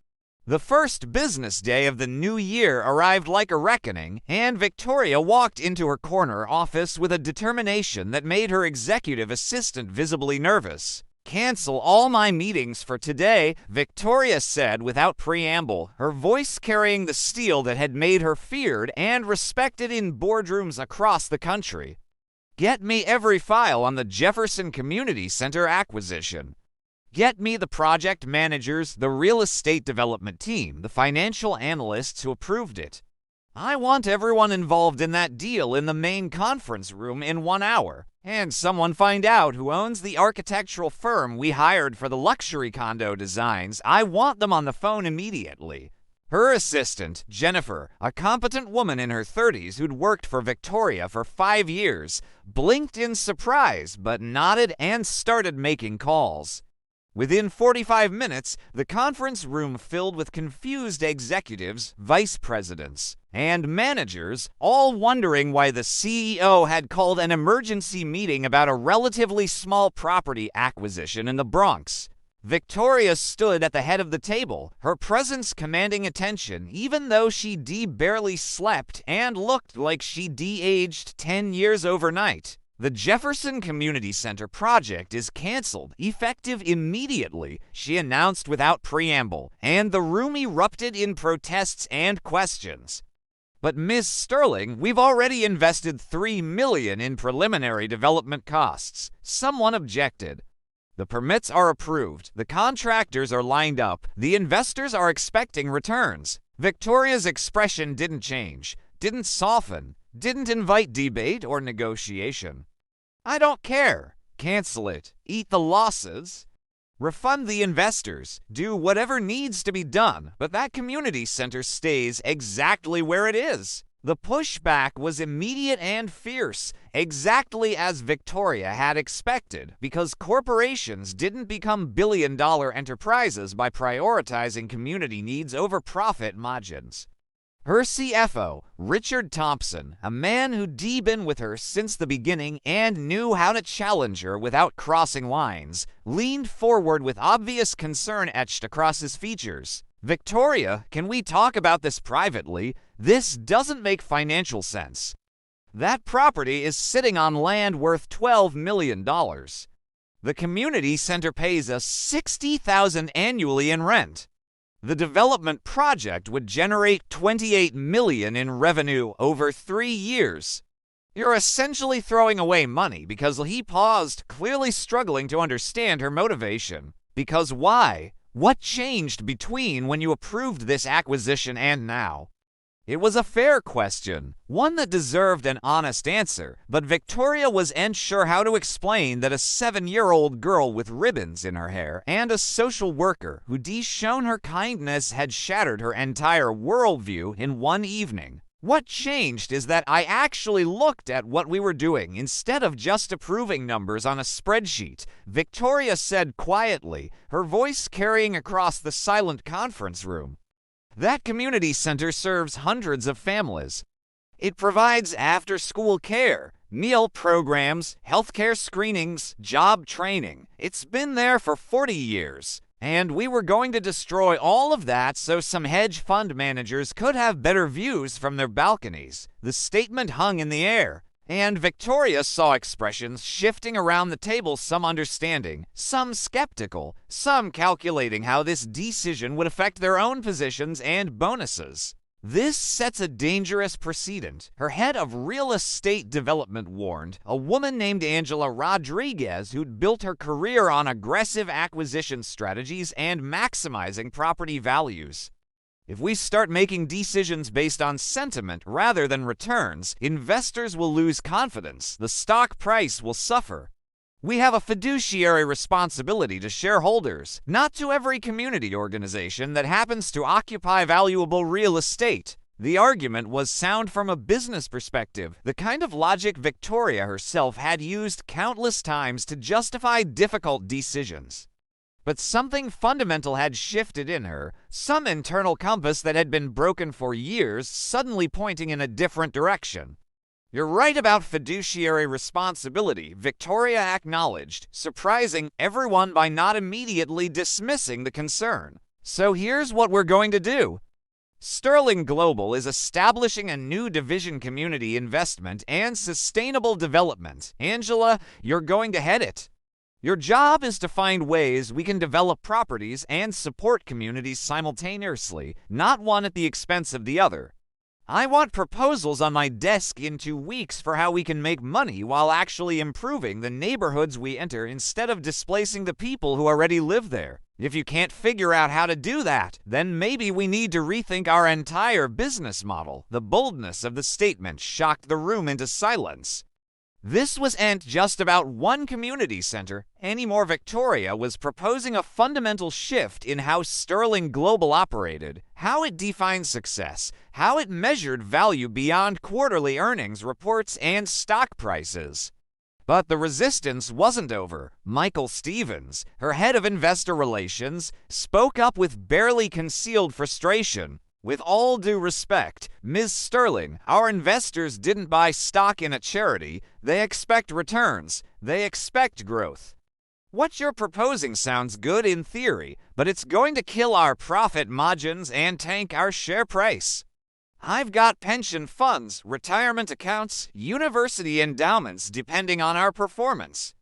The first business day of the new year arrived like a reckoning, and Victoria walked into her corner office with a determination that made her executive assistant visibly nervous. "Cancel all my meetings for today," Victoria said without preamble, her voice carrying the steel that had made her feared and respected in boardrooms across the country. "Get me every file on the Jefferson Community Center acquisition. Get me the project managers, the real estate development team, the financial analysts who approved it. I want everyone involved in that deal in the main conference room in 1 hour. And someone find out who owns the architectural firm we hired for the luxury condo designs. I want them on the phone immediately." Her assistant, Jennifer, a competent woman in her 30s who'd worked for Victoria for 5 years, blinked in surprise but nodded and started making calls. Within 45 minutes, the conference room filled with confused executives, vice presidents, and managers, all wondering why the CEO had called an emergency meeting about a relatively small property acquisition in the Bronx. Victoria stood at the head of the table, her presence commanding attention, even though she barely slept and looked like she de-aged 10 years overnight. "The Jefferson Community Center project is canceled, effective immediately," she announced without preamble, and the room erupted in protests and questions. "But Ms. Sterling, we've already invested $3 million in preliminary development costs," someone objected. "The permits are approved, the contractors are lined up, the investors are expecting returns." Victoria's expression didn't change, didn't soften, didn't invite debate or negotiation. "I don't care. Cancel it. Eat the losses. Refund the investors. Do whatever needs to be done, but that community center stays exactly where it is." The pushback was immediate and fierce, exactly as Victoria had expected, because corporations didn't become billion-dollar enterprises by prioritizing community needs over profit margins. Her CFO, Richard Thompson, a man who'd been with her since the beginning and knew how to challenge her without crossing lines, leaned forward with obvious concern etched across his features. "Victoria, can we talk about this privately? This doesn't make financial sense. That property is sitting on land worth $12 million. The community center pays us $60,000 annually in rent. The development project would generate $28 million in revenue over 3 years. You're essentially throwing away money." Because he paused, clearly struggling to understand her motivation. "Because why? What changed between when you approved this acquisition and now?" It was a fair question, one that deserved an honest answer, but Victoria was unsure how to explain that a 7-year-old girl with ribbons in her hair and a social worker who'd shown her kindness had shattered her entire worldview in one evening. "What changed is that I actually looked at what we were doing instead of just approving numbers on a spreadsheet," Victoria said quietly, her voice carrying across the silent conference room. "That community center serves hundreds of families. It provides after-school care, meal programs, healthcare screenings, job training. It's been there for 40 years. And we were going to destroy all of that so some hedge fund managers could have better views from their balconies." The statement hung in the air, and Victoria saw expressions shifting around the table, some understanding, some skeptical, some calculating how this decision would affect their own positions and bonuses. "This sets a dangerous precedent," her head of real estate development warned, a woman named Angela Rodriguez who'd built her career on aggressive acquisition strategies and maximizing property values. "If we start making decisions based on sentiment rather than returns, investors will lose confidence, the stock price will suffer. We have a fiduciary responsibility to shareholders, not to every community organization that happens to occupy valuable real estate." The argument was sound from a business perspective, the kind of logic Victoria herself had used countless times to justify difficult decisions. But something fundamental had shifted in her, some internal compass that had been broken for years suddenly pointing in a different direction. "You're right about fiduciary responsibility," Victoria acknowledged, surprising everyone by not immediately dismissing the concern. "So here's what we're going to do. Sterling Global is establishing a new division: community investment and sustainable development. Angela, you're going to head it. Your job is to find ways we can develop properties and support communities simultaneously, not one at the expense of the other. I want proposals on my desk in 2 weeks for how we can make money while actually improving the neighborhoods we enter instead of displacing the people who already live there. If you can't figure out how to do that, then maybe we need to rethink our entire business model." The boldness of the statement shocked the room into silence. This wasn't just about one community center anymore. Victoria was proposing a fundamental shift in how Sterling Global operated, how it defined success, how it measured value beyond quarterly earnings reports and stock prices. But the resistance wasn't over. Michael Stevens, her head of investor relations, spoke up with barely concealed frustration. "With all due respect, Ms. Sterling, our investors didn't buy stock in a charity. They expect returns. They expect growth. What you're proposing sounds good in theory, but it's going to kill our profit margins and tank our share price. I've got pension funds, retirement accounts, university endowments depending on our performance.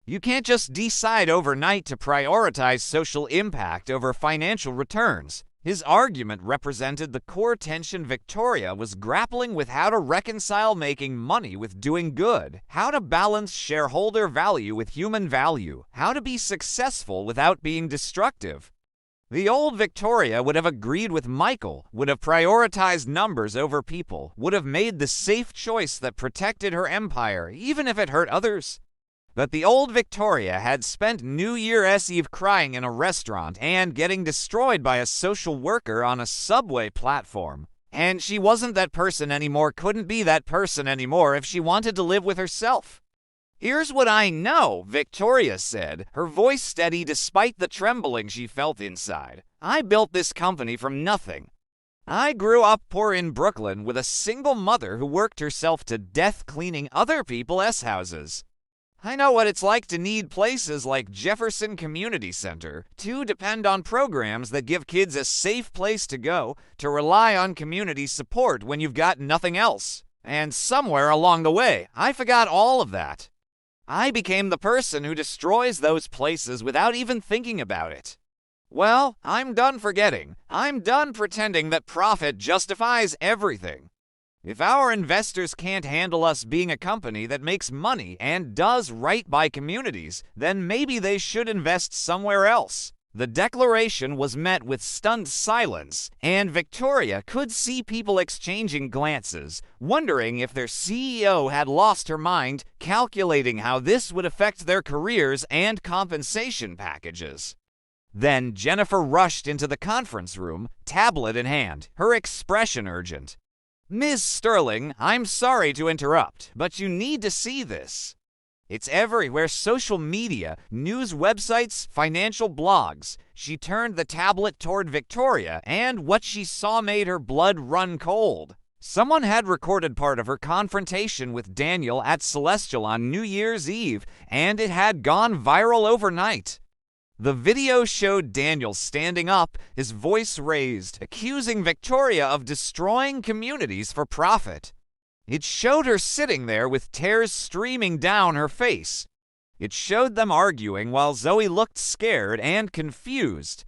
You can't just decide overnight to prioritize social impact over financial returns." His argument represented the core tension Victoria was grappling with: how to reconcile making money with doing good, how to balance shareholder value with human value, how to be successful without being destructive. The old Victoria would have agreed with Michael, would have prioritized numbers over people, would have made the safe choice that protected her empire, even if it hurt others. But the old Victoria had spent New Year's Eve crying in a restaurant and getting destroyed by a social worker on a subway platform. And she wasn't that person anymore, couldn't be that person anymore if she wanted to live with herself. "Here's what I know," Victoria said, her voice steady despite the trembling she felt inside. "I built this company from nothing. I grew up poor in Brooklyn with a single mother who worked herself to death cleaning other people's houses. I know what it's like to need places like Jefferson Community Center, to depend on programs that give kids a safe place to go, to rely on community support when you've got nothing else. And somewhere along the way, I forgot all of that. I became the person who destroys those places without even thinking about it. Well, I'm done forgetting. I'm done pretending that profit justifies everything. If our investors can't handle us being a company that makes money and does right by communities, then maybe they should invest somewhere else." The declaration was met with stunned silence, and Victoria could see people exchanging glances, wondering if their CEO had lost her mind, calculating how this would affect their careers and compensation packages. Then Jennifer rushed into the conference room, tablet in hand, her expression urgent. "Ms. Sterling, I'm sorry to interrupt, but you need to see this. It's everywhere: social media, news websites, financial blogs." She turned the tablet toward Victoria, and what she saw made her blood run cold. Someone had recorded part of her confrontation with Daniel at Celestial on New Year's Eve, and it had gone viral overnight. The video showed Daniel standing up, his voice raised, accusing Victoria of destroying communities for profit. It showed her sitting there with tears streaming down her face. It showed them arguing while Zoe looked scared and confused.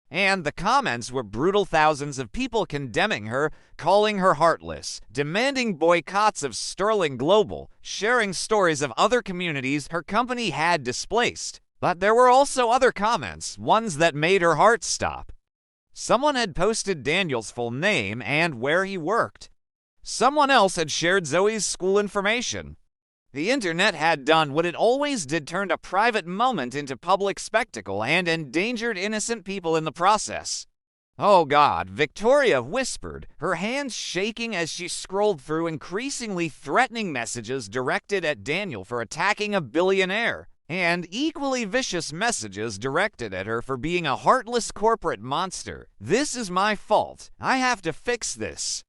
And the comments were brutal: thousands of people condemning her, calling her heartless, demanding boycotts of Sterling Global, sharing stories of other communities her company had displaced. But there were also other comments, ones that made her heart stop. Someone had posted Daniel's full name and where he worked. Someone else had shared Zoe's school information. The internet had done what it always did: turned a private moment into public spectacle and endangered innocent people in the process. "Oh God," Victoria whispered, her hands shaking as she scrolled through increasingly threatening messages directed at Daniel for attacking a billionaire. and equally vicious messages directed at her for being a heartless corporate monster. This is my fault. I have to fix this.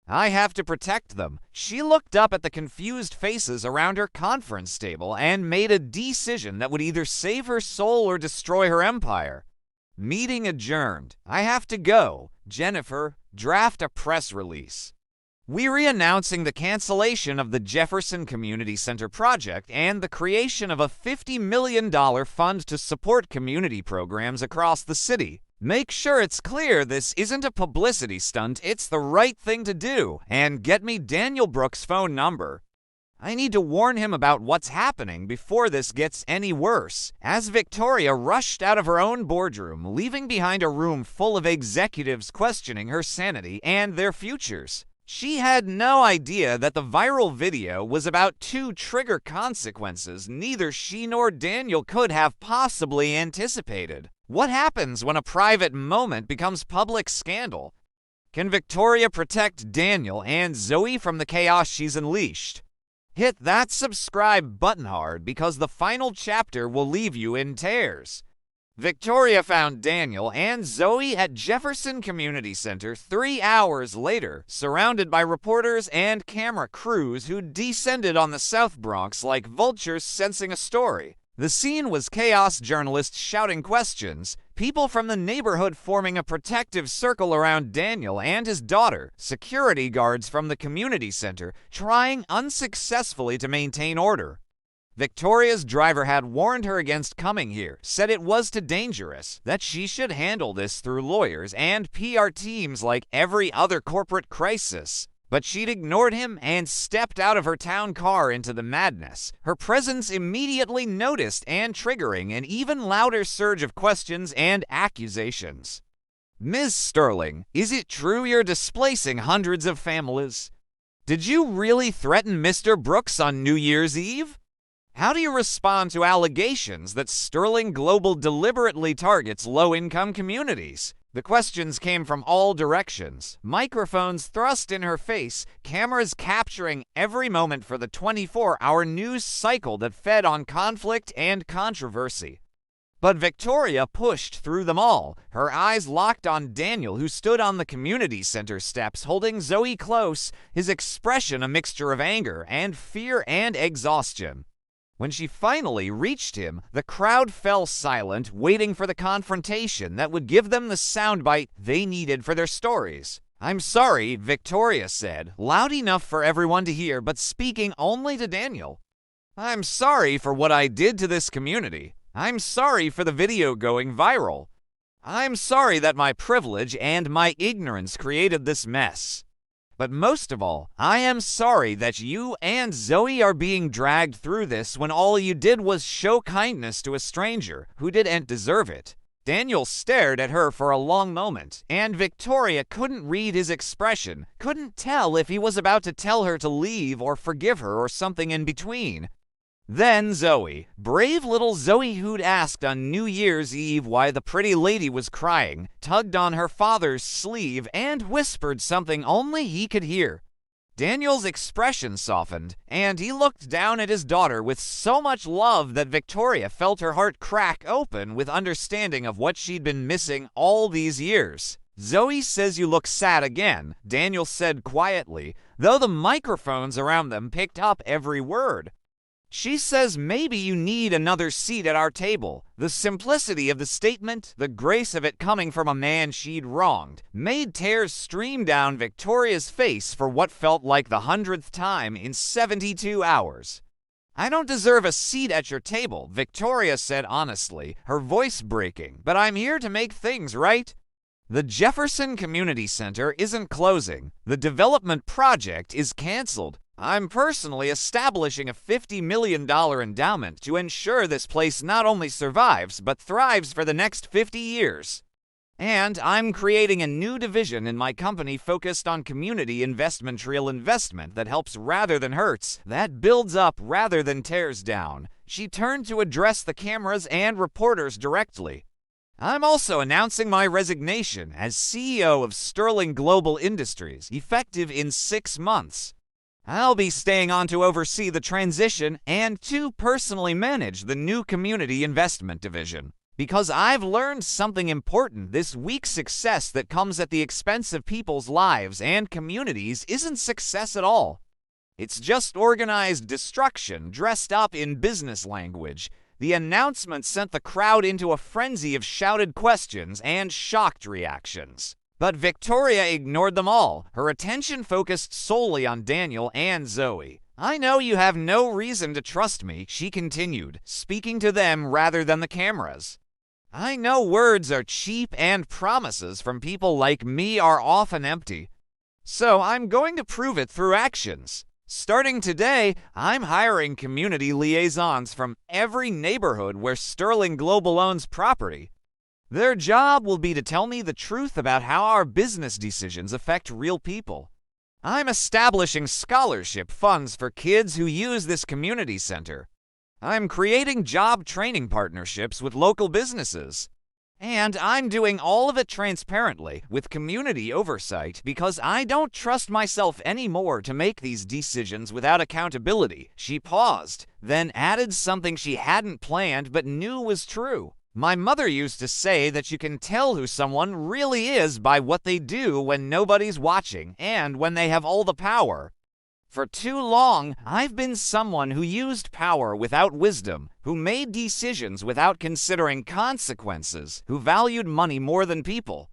I have to protect them. She looked up at the confused faces around her conference table and made a decision that would either save her soul or destroy her empire. Meeting adjourned. I have to go. Jennifer, draft a press release. We're announcing the cancellation of the Jefferson Community Center project and the creation of a $50 million fund to support community programs across the city. Make sure it's clear this isn't a publicity stunt, it's the right thing to do, and get me Daniel Brooks' phone number. I need to warn him about what's happening before this gets any worse. As Victoria rushed out of her own boardroom, leaving behind a room full of executives questioning her sanity and their futures. She had no idea that the viral video was about two trigger consequences neither she nor Daniel could have possibly anticipated. What happens when a private moment becomes public scandal? Can Victoria protect Daniel and Zoe from the chaos she's unleashed? Hit that subscribe button hard because the final chapter will leave you in tears. Victoria found Daniel and Zoe at Jefferson Community Center 3 hours later, surrounded by reporters and camera crews who descended on the South Bronx like vultures sensing a story. The scene was chaos journalists shouting questions, people from the neighborhood forming a protective circle around Daniel and his daughter, security guards from the community center trying unsuccessfully to maintain order. Victoria's driver had warned her against coming here, said it was too dangerous, that she should handle this through lawyers and PR teams like every other corporate crisis. But she'd ignored him and stepped out of her town car into the madness, her presence immediately noticed and triggering an even louder surge of questions and accusations. Ms. Sterling, is it true you're displacing hundreds of families? Did you really threaten Mr. Brooks on New Year's Eve? How do you respond to allegations that Sterling Global deliberately targets low-income communities? The questions came from all directions, microphones thrust in her face, cameras capturing every moment for the 24-hour news cycle that fed on conflict and controversy. But Victoria pushed through them all, her eyes locked on Daniel, who stood on the community center steps holding Zoe close, his expression a mixture of anger and fear and exhaustion. When she finally reached him, the crowd fell silent, waiting for the confrontation that would give them the soundbite they needed for their stories. "I'm sorry," Victoria said, loud enough for everyone to hear, but speaking only to Daniel. "I'm sorry for what I did to this community. I'm sorry for the video going viral. I'm sorry that my privilege and my ignorance created this mess. But most of all, I am sorry that you and Zoe are being dragged through this when all you did was show kindness to a stranger who didn't deserve it." Daniel stared at her for a long moment, and Victoria couldn't read his expression, couldn't tell if he was about to tell her to leave or forgive her or something in between. Then Zoe, brave little Zoe who'd asked on New Year's Eve why the pretty lady was crying, tugged on her father's sleeve and whispered something only he could hear. Daniel's expression softened, and he looked down at his daughter with so much love that Victoria felt her heart crack open with understanding of what she'd been missing all these years. "Zoe says you look sad again," Daniel said quietly, though the microphones around them picked up every word. "She says maybe you need another seat at our table." The simplicity of the statement, the grace of it coming from a man she'd wronged, made tears stream down Victoria's face for what felt like the 100th time in 72 hours. "I don't deserve a seat at your table," Victoria said honestly, her voice breaking, "but I'm here to make things right." The Jefferson Community Center isn't closing. The development project is canceled. I'm personally establishing a $50 million endowment to ensure this place not only survives, but thrives for the next 50 years. And I'm creating a new division in my company focused on community real investment that helps rather than hurts, that builds up rather than tears down. She turned to address the cameras and reporters directly. "I'm also announcing my resignation as CEO of Sterling Global Industries, effective in 6 months. I'll be staying on to oversee the transition and to personally manage the new community investment division. Because I've learned something important, this weak success that comes at the expense of people's lives and communities isn't success at all. It's just organized destruction dressed up in business language. The announcement sent the crowd into a frenzy of shouted questions and shocked reactions. But Victoria ignored them all, her attention focused solely on Daniel and Zoe. I know you have no reason to trust me, she continued, speaking to them rather than the cameras. I know words are cheap and promises from people like me are often empty. So I'm going to prove it through actions. Starting today, I'm hiring community liaisons from every neighborhood where Sterling Global owns property. Their job will be to tell me the truth about how our business decisions affect real people. I'm establishing scholarship funds for kids who use this community center. I'm creating job training partnerships with local businesses. And I'm doing all of it transparently, with community oversight, because I don't trust myself anymore to make these decisions without accountability. She paused, then added something she hadn't planned but knew was true. My mother used to say that you can tell who someone really is by what they do when nobody's watching and when they have all the power. For too long, I've been someone who used power without wisdom, who made decisions without considering consequences, who valued money more than people.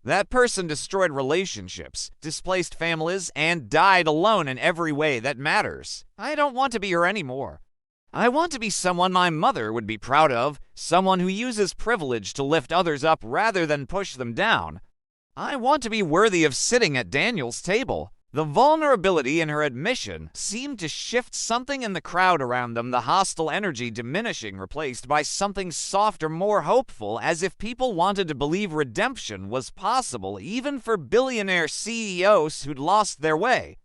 That person destroyed relationships, displaced families, and died alone in every way that matters. I don't want to be her anymore. I want to be someone my mother would be proud of, someone who uses privilege to lift others up rather than push them down. I want to be worthy of sitting at Daniel's table. The vulnerability in her admission seemed to shift something in the crowd around them, the hostile energy diminishing, replaced by something softer, more hopeful, as if people wanted to believe redemption was possible even for billionaire CEOs who'd lost their way.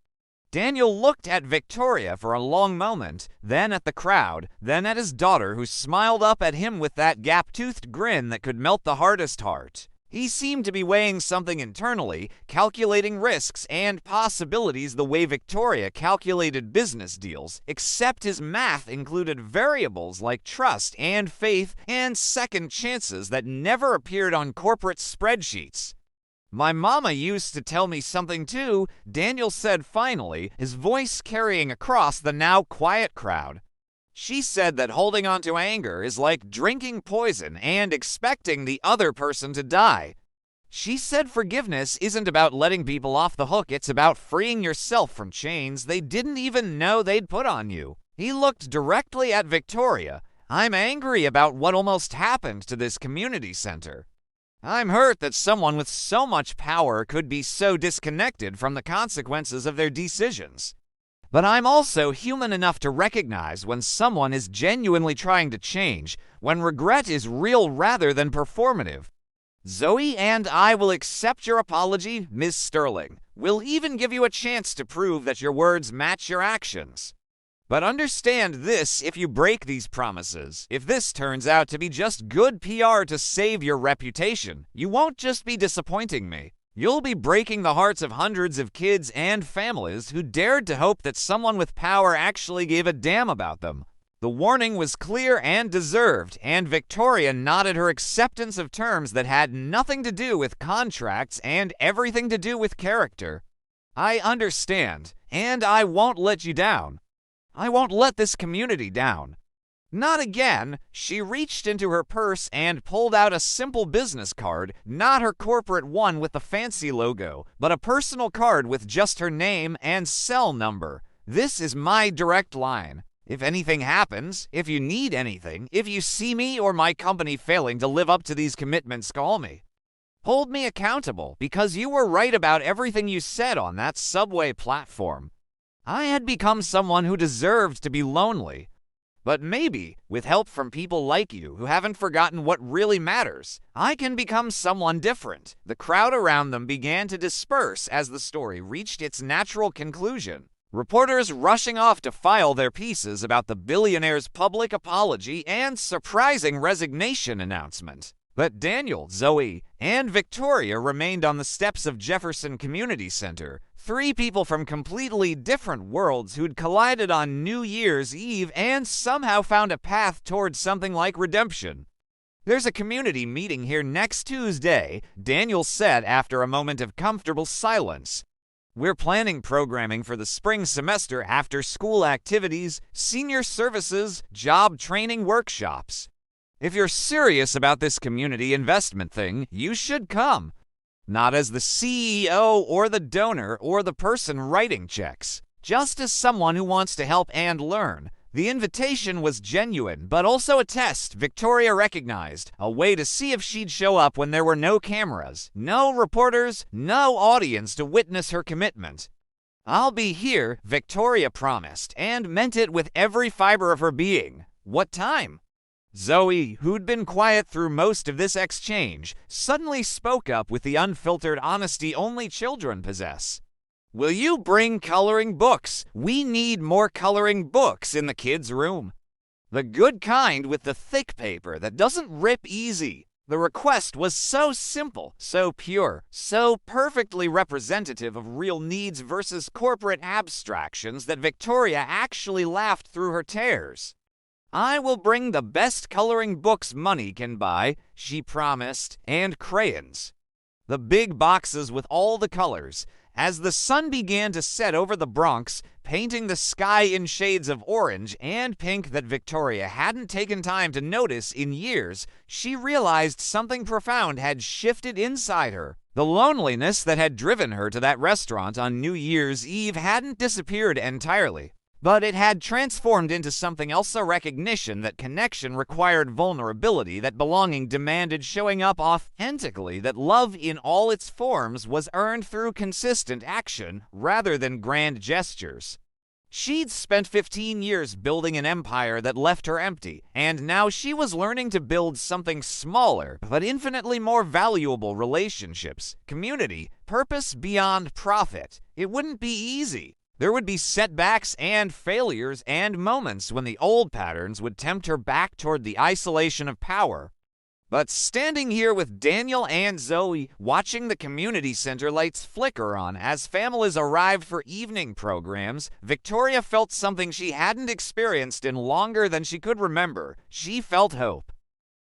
Daniel looked at Victoria for a long moment, then at the crowd, then at his daughter, who smiled up at him with that gap-toothed grin that could melt the hardest heart. He seemed to be weighing something internally, calculating risks and possibilities the way Victoria calculated business deals, except his math included variables like trust and faith and second chances that never appeared on corporate spreadsheets. My mama used to tell me something too, Daniel said finally, his voice carrying across the now quiet crowd. She said that holding on to anger is like drinking poison and expecting the other person to die. She said forgiveness isn't about letting people off the hook, it's about freeing yourself from chains they didn't even know they'd put on you. He looked directly at Victoria. I'm angry about what almost happened to this community center. I'm hurt that someone with so much power could be so disconnected from the consequences of their decisions. But I'm also human enough to recognize when someone is genuinely trying to change, when regret is real rather than performative. Zoe and I will accept your apology, Ms. Sterling. We'll even give you a chance to prove that your words match your actions. But understand this: if you break these promises, if this turns out to be just good PR to save your reputation, you won't just be disappointing me. You'll be breaking the hearts of hundreds of kids and families who dared to hope that someone with power actually gave a damn about them. The warning was clear and deserved, and Victoria nodded her acceptance of terms that had nothing to do with contracts and everything to do with character. I understand, and I won't let you down. I won't let this community down. Not again. She reached into her purse and pulled out a simple business card, not her corporate one with the fancy logo, but a personal card with just her name and cell number. This is my direct line. If anything happens, if you need anything, if you see me or my company failing to live up to these commitments, call me. Hold me accountable, because you were right about everything you said on that subway platform. I had become someone who deserved to be lonely. But maybe, with help from people like you who haven't forgotten what really matters, I can become someone different. The crowd around them began to disperse as the story reached its natural conclusion. Reporters rushing off to file their pieces about the billionaire's public apology and surprising resignation announcement. But Daniel, Zoe, and Victoria remained on the steps of Jefferson Community Center, three people from completely different worlds who'd collided on New Year's Eve and somehow found a path towards something like redemption. "There's a community meeting here next Tuesday," Daniel said after a moment of comfortable silence. "We're planning programming for the spring semester, after school activities, senior services, job training workshops. If you're serious about this community investment thing, you should come. Not as the CEO or the donor or the person writing checks, just as someone who wants to help and learn." The invitation was genuine, but also a test Victoria recognized, a way to see if she'd show up when there were no cameras, no reporters, no audience to witness her commitment. "I'll be here," Victoria promised, and meant it with every fiber of her being. "What time?" Zoe, who'd been quiet through most of this exchange, suddenly spoke up with the unfiltered honesty only children possess. "Will you bring coloring books? We need more coloring books in the kids' room. The good kind with the thick paper that doesn't rip easy." The request was so simple, so pure, so perfectly representative of real needs versus corporate abstractions that Victoria actually laughed through her tears. "I will bring the best coloring books money can buy," she promised, "and crayons. The big boxes with all the colors." As the sun began to set over the Bronx, painting the sky in shades of orange and pink that Victoria hadn't taken time to notice in years, she realized something profound had shifted inside her. The loneliness that had driven her to that restaurant on New Year's Eve hadn't disappeared entirely, but it had transformed into something else, a recognition that connection required vulnerability, that belonging demanded showing up authentically, that love in all its forms was earned through consistent action rather than grand gestures. She'd spent 15 years building an empire that left her empty, and now she was learning to build something smaller but infinitely more valuable: relationships, community, purpose beyond profit. It wouldn't be easy. There would be setbacks and failures and moments when the old patterns would tempt her back toward the isolation of power. But standing here with Daniel and Zoe, watching the community center lights flicker on as families arrived for evening programs, Victoria felt something she hadn't experienced in longer than she could remember. She felt hope.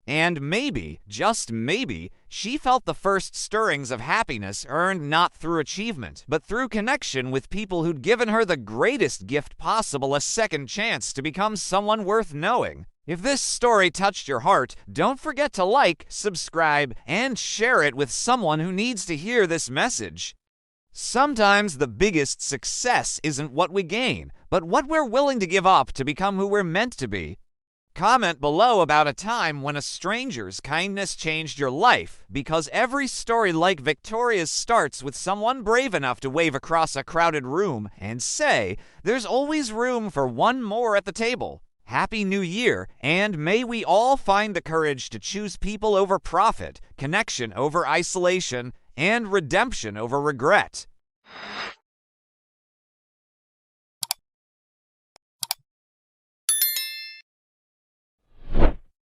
And maybe, just maybe, she felt the first stirrings of happiness earned not through achievement, but through connection with people who'd given her the greatest gift possible: a second chance to become someone worth knowing. If this story touched your heart, don't forget to like, subscribe, and share it with someone who needs to hear this message. Sometimes the biggest success isn't what we gain, but what we're willing to give up to become who we're meant to be. Comment below about a time when a stranger's kindness changed your life, because every story like Victoria's starts with someone brave enough to wave across a crowded room and say, "There's always room for one more at the table." Happy New Year, and may we all find the courage to choose people over profit, connection over isolation, and redemption over regret.